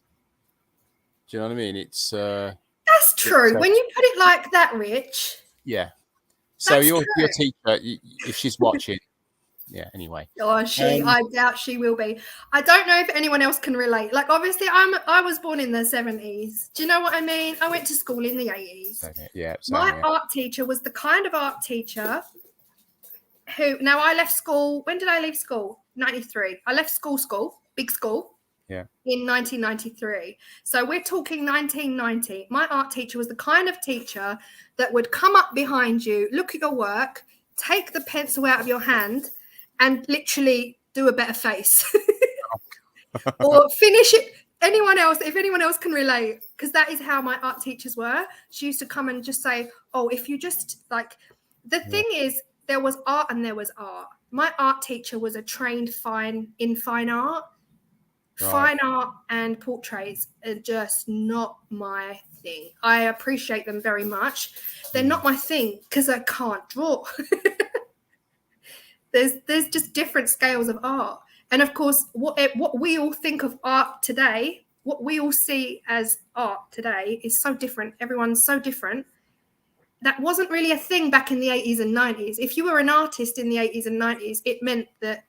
Do you know what I mean? It's that's true. When you put it like that, Rich. Yeah. So your teacher, if she's watching, anyway. Oh, I doubt she will be. I don't know if anyone else can relate. Like, obviously, I was born in the 70s. Do you know what I mean? I went to school in the 80s. My art teacher was the kind of art teacher who, now I left school. When did I leave school? 93. I left school, big school. In 1993. So we're talking 1990. My art teacher was the kind of teacher that would come up behind you, look at your work, take the pencil out of your hand, and literally do a better face. Or finish it. If anyone else can relate, because that is how my art teachers were. She used to come and just say, oh, if you just the thing is, there was art and there was art. My art teacher was a trained fine art. Right. Fine art and portraits are just not my thing. I appreciate them very much. They're not my thing because I can't draw. There's just different scales of art. And of course, what we all think of art today, what we all see as art today is so different. Everyone's so different. That wasn't really a thing back in the 80s and 90s. If you were an artist in the 80s and 90s, it meant that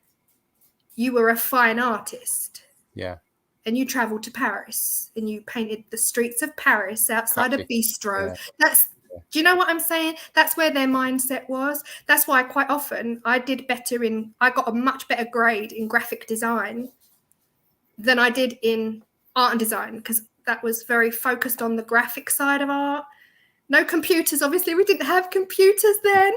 you were a fine artist. Yeah. And you traveled to Paris and you painted the streets of Paris outside a bistro. Yeah. Do you know what I'm saying? That's where their mindset was. That's why quite often I got a much better grade in graphic design than I did in art and design, because that was very focused on the graphic side of art. No computers, obviously. We didn't have computers then.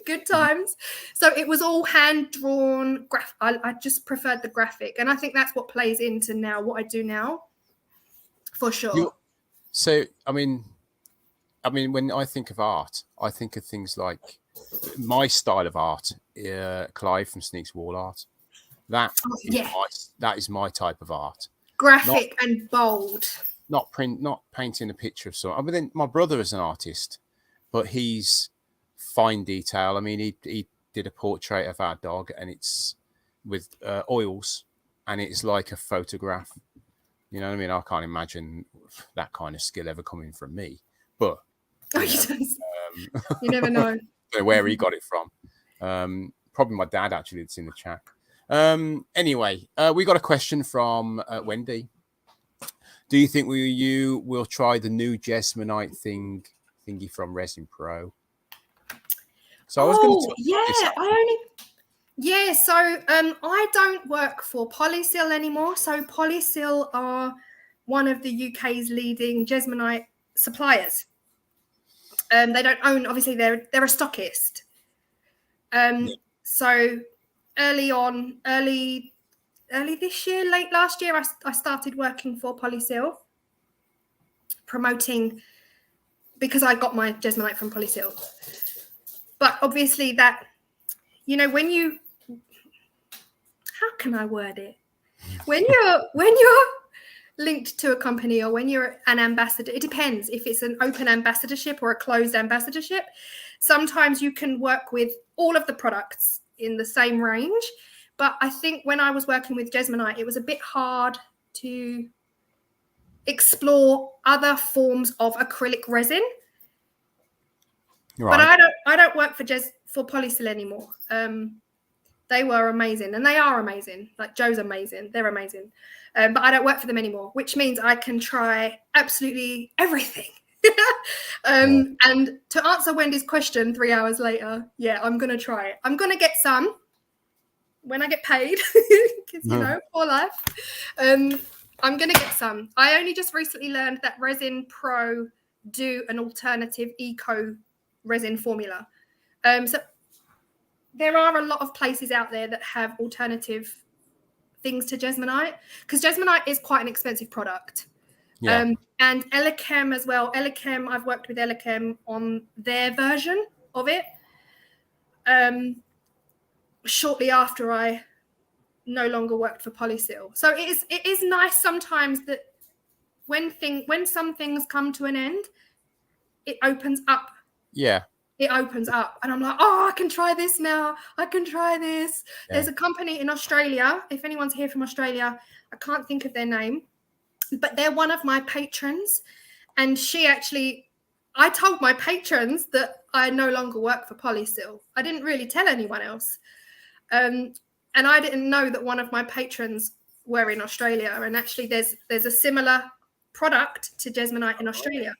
Good times. So it was all hand-drawn. I just preferred the graphic. And I think that's what plays into now, what I do now, for sure. So, I mean, when I think of art, I think of things like my style of art, Clive from Sneaks Wall Art. That is my type of art. Graphic and bold. Not painting a picture of someone. I mean, my brother is an artist, but he's fine detail. I mean, he did a portrait of our dog, and it's with oils, and it's like a photograph. You know what I mean? I can't imagine that kind of skill ever coming from me. But you never know. Don't know where he got it from. Probably my dad, actually, that's in the chat. Anyway, we got a question from Wendy. Do you think you will try the new Jesmonite thingy from Resin Pro? So I was going to So I don't work for Polysil anymore. So Polysil are one of the UK's leading Jesmonite suppliers. They don't own, obviously they're a stockist. So early this year, late last year, I started working for Polysil, promoting, because I got my Jesmonite from Polysil. But obviously that, you know, when you, how can I word it? When you're linked to a company, or when you're an ambassador, it depends if it's an open ambassadorship or a closed ambassadorship. Sometimes you can work with all of the products in the same range. But I think when I was working with Jesmonite, it was a bit hard to explore other forms of acrylic resin. Right. But I don't work for Polysil anymore. They were amazing, and they are amazing. Like Joe's amazing. They're amazing. But I don't work for them anymore, which means I can try absolutely everything. And to answer Wendy's question 3 hours later, yeah, I'm going to try it. I'm going to get some when I get paid, because, you know, poor life. I'm going to get some. I only just recently learned that Resin Pro do an alternative eco resin formula. So there are a lot of places out there that have alternative things to Jesmonite, because Jesmonite is quite an expensive product. Yeah. And Elechem as well. Elechem, I've worked with Elechem on their version of it. Shortly after I no longer worked for Polysil. So it is nice sometimes that when some things come to an end, it opens up. Yeah. It opens up, and I'm like, oh, I can try this now. I can try this. Yeah. There's a company in Australia. If anyone's here from Australia, I can't think of their name, but they're one of my patrons. And I told my patrons that I no longer work for Polysil. I didn't really tell anyone else. And I didn't know that one of my patrons were in Australia. And actually there's a similar product to Jesmonite in Australia.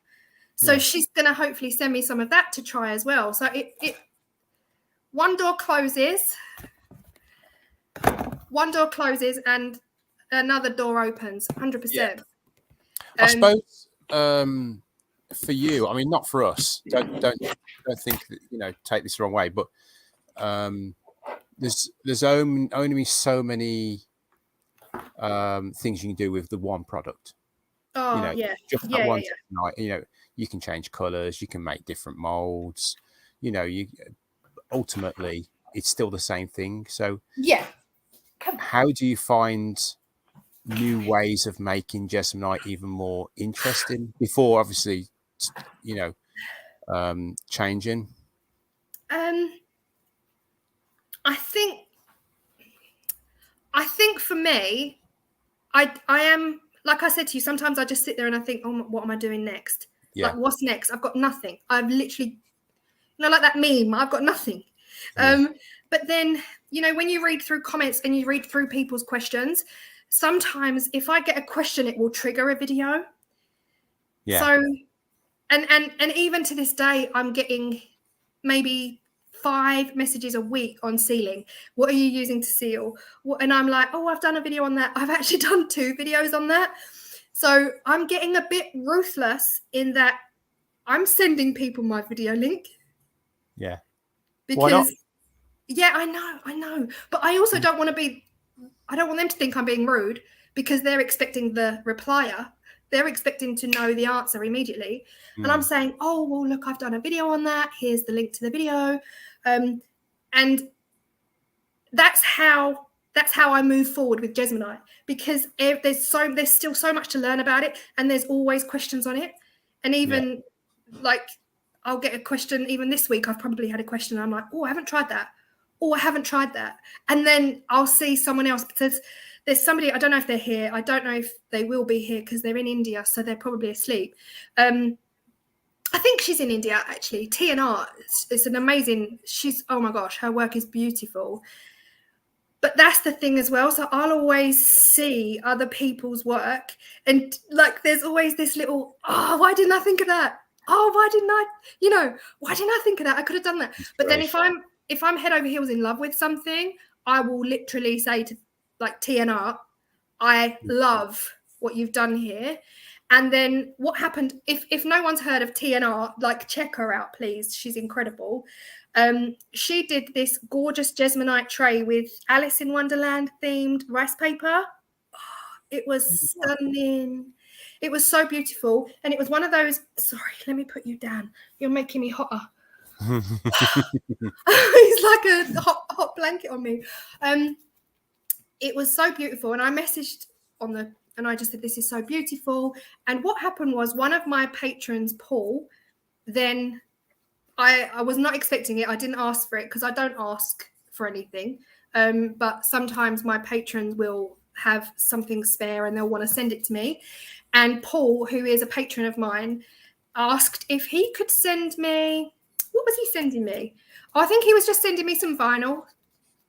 So she's going to hopefully send me some of that to try as well. So it one door closes and another door opens, 100%. Yeah. I suppose for you, I mean, not for us. Don't think that, you know, take this the wrong way, but there's only so many things you can do with the one product. Oh, you know, just that one night, you know, you can change colors, you can make different molds, you know, ultimately it's still the same thing. So how do you find new ways of making Jesmonite even more interesting before obviously, you know, changing? I think for me, I am, like I said to you, sometimes I just sit there and I think, oh, what am I doing next? Yeah. Like, what's next? I've got nothing. I've literally, you know, like that meme, I've got nothing. Yeah. But then, you know, when you read through comments and you read through people's questions, sometimes if I get a question, it will trigger a video. Yeah. So, and even to this day, I'm getting maybe 5 messages a week on sealing. What are you using to seal? And I'm like, oh, I've done a video on that. I've actually done 2 videos on that. So I'm getting a bit ruthless in that I'm sending people my video link. Yeah. Because, yeah, I know. But I also don't want them to think I'm being rude, because they're expecting the replier. They're expecting to know the answer immediately. And I'm saying, oh, well, look, I've done a video on that. Here's the link to the video. And that's how I move forward with Jesmonite, because there's still so much to learn about it, and there's always questions on it. And even like I'll get a question, even this week I've probably had a question, and I'm like, oh, I haven't tried that. Oh, I haven't tried that. And then I'll see someone else says, there's somebody, I don't know if they're here. I don't know if they will be here because they're in India, so they're probably asleep. I think she's in India, actually. TNR, it's an amazing, oh my gosh, her work is beautiful. But that's the thing as well. So I'll always see other people's work, and like there's always this little, oh, why didn't I think of that? Oh, why didn't I think of that? I could have done that. But then if I'm head over heels in love with something, I will literally say to like TNR, I love what you've done here. And then what happened, if no one's heard of TNR, like check her out, please. She's incredible. She did this gorgeous Jesmonite tray with Alice in Wonderland themed rice paper. Oh, it was stunning. It was so beautiful. And it was one of those, sorry, let me put you down. You're making me hotter. It's like a hot blanket on me. It was so beautiful. And I messaged and I just said, this is so beautiful. And what happened was one of my patrons, Paul, then I was not expecting it. I didn't ask for it because I don't ask for anything. But sometimes my patrons will have something spare and they'll want to send it to me. And Paul, who is a patron of mine, asked if he could send me, what was he sending me? Oh, I think he was just sending me some vinyl,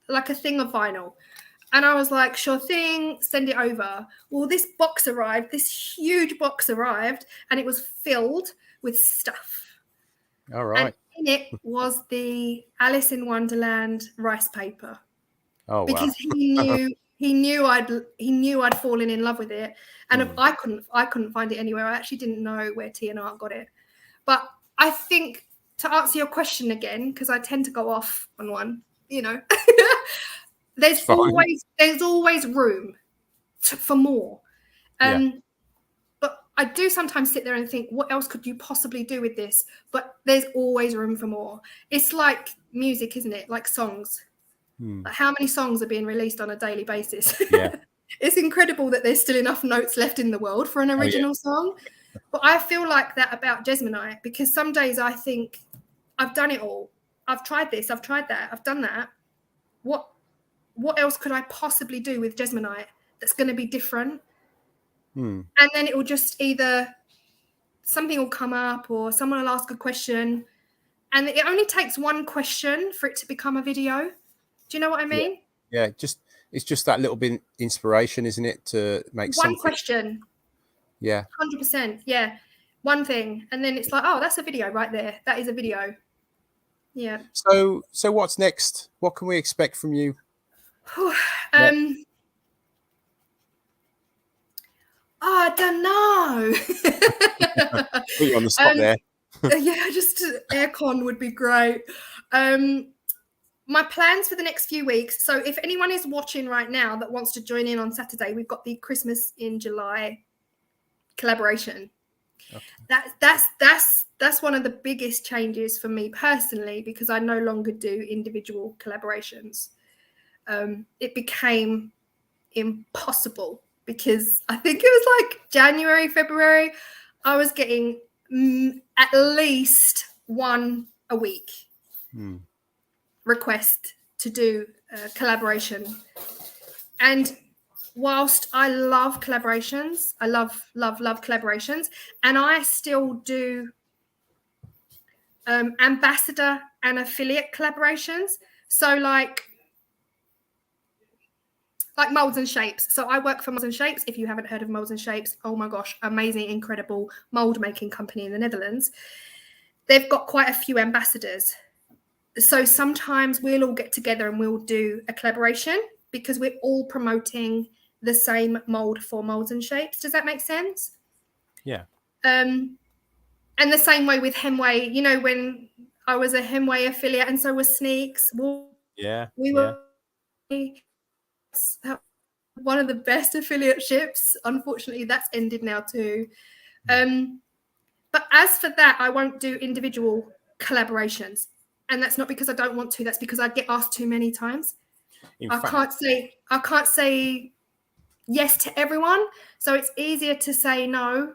like a thing of vinyl. And I was like, sure thing, send it over. Well, this huge box arrived, and it was filled with stuff. All right. And in it was the Alice in Wonderland rice paper. Oh, because wow. he knew I'd fallen in love with it, and I couldn't find it anywhere. I actually didn't know where TNR got it. But I think, to answer your question again, because I tend to go off on one, there's always room for more. But I do sometimes sit there and think, what else could you possibly do with this? But there's always room for more. It's like music, isn't it? Like songs. Like how many songs are being released on a daily basis? Yeah. It's incredible that there's still enough notes left in the world for an original song. But I feel like that about Jesmonite, because some days I think, I've done it all. I've tried this, I've tried that, I've done that. What else could I possibly do with Jesmonite that's going to be different? And then it will just either something will come up or someone will ask a question, and it only takes one question for it to become a video. Do you know what I mean? Yeah. It's just that little bit inspiration, isn't it, to make one question. Yeah. 100%. Yeah. One thing, and then it's like, oh, that's a video right there. That is a video. Yeah. So what's next? What can we expect from you? I don't know. Put you on the spot there. Yeah, just aircon would be great. My plans for the next few weeks. So if anyone is watching right now that wants to join in on Saturday, we've got the Christmas in July collaboration. Okay. That's one of the biggest changes for me personally, because I no longer do individual collaborations. It became impossible, because I think it was like January, February, I was getting at least one a week request to do a collaboration. And whilst I love collaborations, I love collaborations, and I still do ambassador and affiliate collaborations. So like Molds and Shapes. So I work for Molds and Shapes. If you haven't heard of Molds and Shapes, oh my gosh, amazing, incredible mold making company in the Netherlands. They've got quite a few ambassadors. So sometimes we'll all get together and we'll do a collaboration, because we're all promoting the same mold for Molds and Shapes. Does that make sense? Yeah. And the same way with Hemway, when I was a Hemway affiliate and so was Sneaks. We were one of the best affiliateships. Unfortunately, that's ended now too. But as for that, I won't do individual collaborations. And that's not because I don't want to. That's because I get asked too many times. I can't say yes to everyone. So it's easier to say no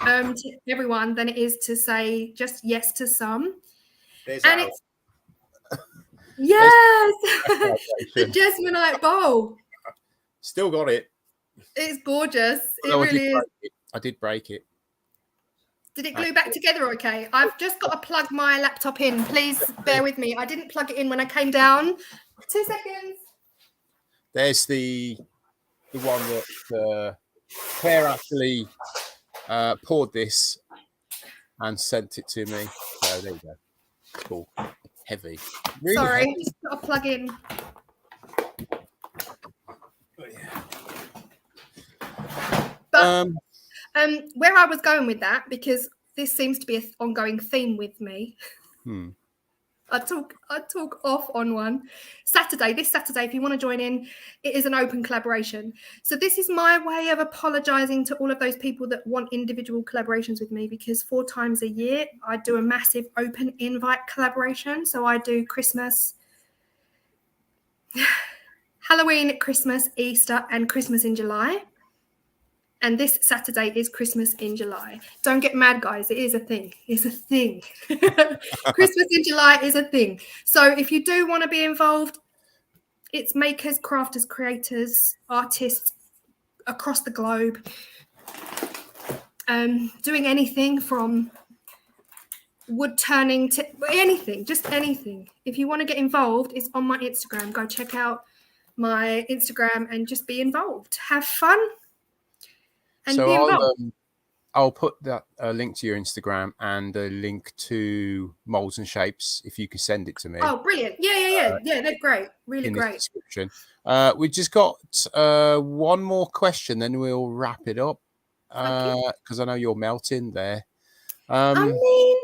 to everyone than it is to say just yes to some. Yes, the Jesmonite bowl. Still got it. It's gorgeous. It Although really is. I did break it. Did it glue back together okay? I've just got to plug my laptop in. Please bear with me. I didn't plug it in when I came down. 2 seconds. There's the one that Claire actually poured this and sent it to me. So there you go. Cool. Heavy. Really Sorry, heavy. just got to plug in. But where I was going with that, because this seems to be an ongoing theme with me. I talk off on one. This Saturday, if you want to join in, it is an open collaboration. So this is my way of apologizing to all of those people that want individual collaborations with me, because 4 times a year I do a massive open invite collaboration. So I do Christmas, Halloween, Christmas, Easter, and Christmas in July. And this Saturday is Christmas in July. Don't get mad, guys. It is a thing. It's a thing. Christmas in July is a thing. So if you do want to be involved, it's makers, crafters, creators, artists across the globe, doing anything from wood turning to anything, just anything. If you want to get involved, it's on my Instagram. Go check out my Instagram and just be involved. Have fun. And So I'll put that link to your Instagram and a link to Molds and Shapes if you could send it to me. Oh, brilliant. Yeah, they're great. Really in great. The description. We just got one more question, then we'll wrap it up because I know you're melting there. I mean,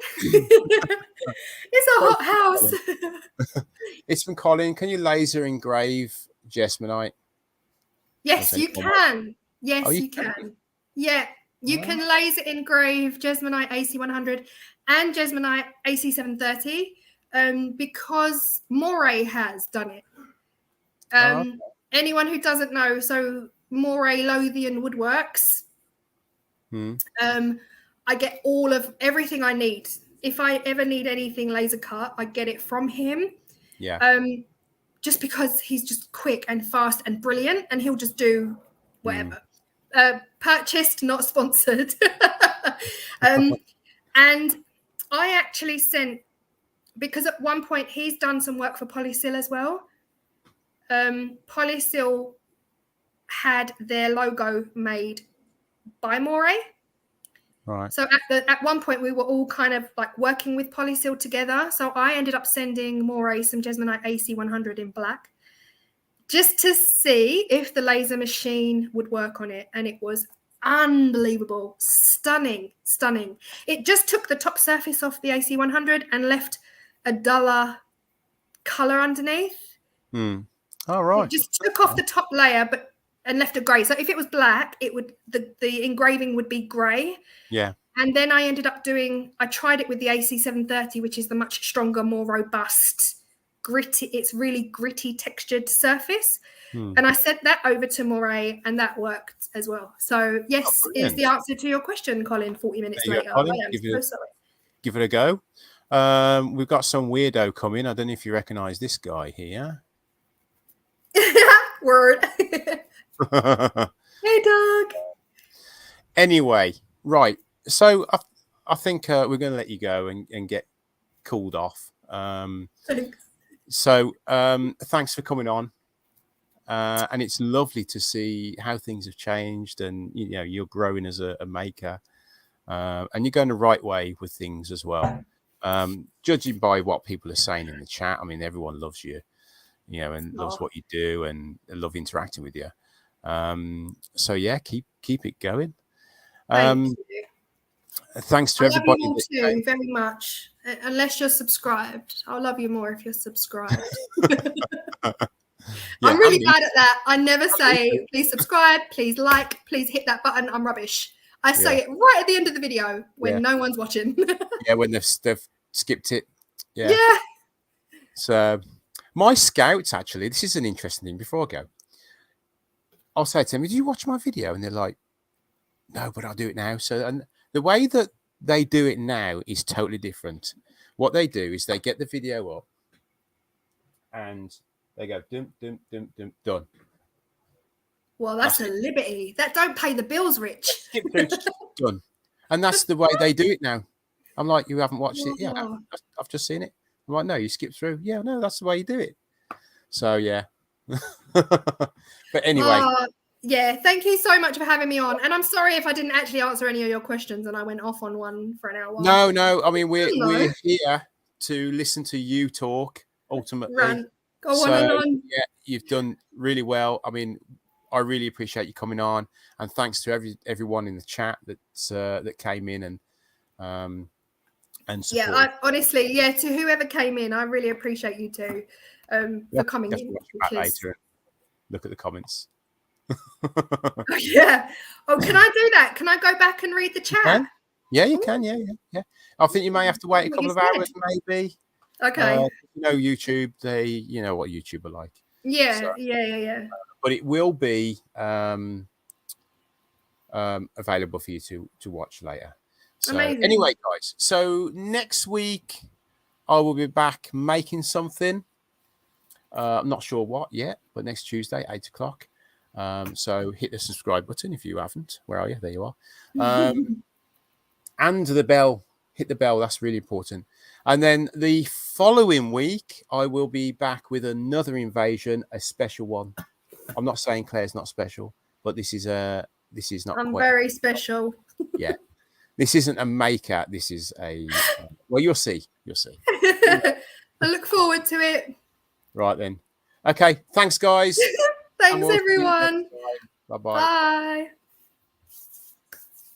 it's a hot house. It's from Colin. Can you laser engrave Jesmonite? Yes, you can. Yes, you can. Yeah, you can laser engrave Jesmonite AC100 and Jesmonite AC730 because Moray has done it. Anyone who doesn't know, so Moray Lothian Woodworks, I get all of everything I need. If I ever need anything laser cut, I get it from him. Yeah. Just because he's just quick and fast and brilliant, and he'll just do whatever. Purchased, not sponsored. And I actually sent, because at one point he's done some work for Polysil as well. Polysil had their logo made by Moray. Right. So at one point we were all kind of like working with Polysil together. So I ended up sending Moray some Jesmonite AC100 in black, just to see if the laser machine would work on it. And it was unbelievable. Stunning. It just took the top surface off the AC100 and left a duller color underneath. Oh, right. It just took off the top layer and left a gray. So if it was black, it would the engraving would be gray. Yeah. And then I ended up I tried it with the AC730, which is the much stronger, more robust, gritty, it's really gritty textured surface. And I sent that over to Moray and that worked as well. So yes, is the answer to your question, Colin, 40 minutes later. Colin, I am so sorry. Give it a go. We've got some weirdo coming. I don't know if you recognize this guy here. Word. Hey, Doug. Anyway, right. So I think we're going to let you go and get cooled off. Thanks. So thanks for coming on. And it's lovely to see how things have changed, and you're growing as a maker, and you're going the right way with things as well. Judging by what people are saying in the chat, I mean, everyone loves you, and loves what you do, and love interacting with you. So yeah, keep it going. Thanks to everybody. I love you all too, very much. Unless you're subscribed, I'll love you more if you're subscribed. I'm really bad at that. I never say, please subscribe, please like, please hit that button. I'm rubbish. I say it right at the end of the video when no one's watching. When they've skipped it. Yeah. So my scouts, actually, this is an interesting thing. Before I go, I'll say to them, did you watch my video? And they're like, no, but I'll do it now. So, and the way that they do it now is totally different. What they do is they get the video up and they go, dum, dum, dum, dum, done. Well, that's a liberty. That don't pay the bills, Rich. Skip through, done. And that's the way they do it now. I'm like, you haven't watched it? Yeah, I've just seen it. I'm like, no, you skip through. Yeah, no, that's the way you do it. So yeah. But anyway. Yeah, thank you so much for having me on. And I'm sorry if I didn't actually answer any of your questions and I went off on one for an hour. No. I mean, we're here to listen to you talk ultimately. Go on. Yeah, you've done really well. I mean, I really appreciate you coming on, and thanks to everyone in the chat that came in and support. Yeah, honestly, to whoever came in, I really appreciate you too for coming in. Later, look at the comments. Yeah. Oh, can I do that? Can I go back and read the chat? Yeah, you can. Yeah. I think you may have to wait a couple of hours, maybe. Okay. YouTube, you know what YouTube are like. Yeah, so, yeah. But it will be available for you to watch later. So amazing. Anyway, guys, so next week I will be back making something. I'm not sure what yet, but next Tuesday, 8:00. So hit the subscribe button if you haven't. Where are you? There you are. And the bell. Hit the bell. That's really important. And then the following week, I will be back with another invasion, a special one. I'm not saying Claire's not special, but this is not. I'm very special. Yeah. This isn't a maker. This is a. Well, you'll see. You'll see. I look forward to it. Right then. Okay. Thanks, guys. Thanks, everyone. Bye-bye. Bye.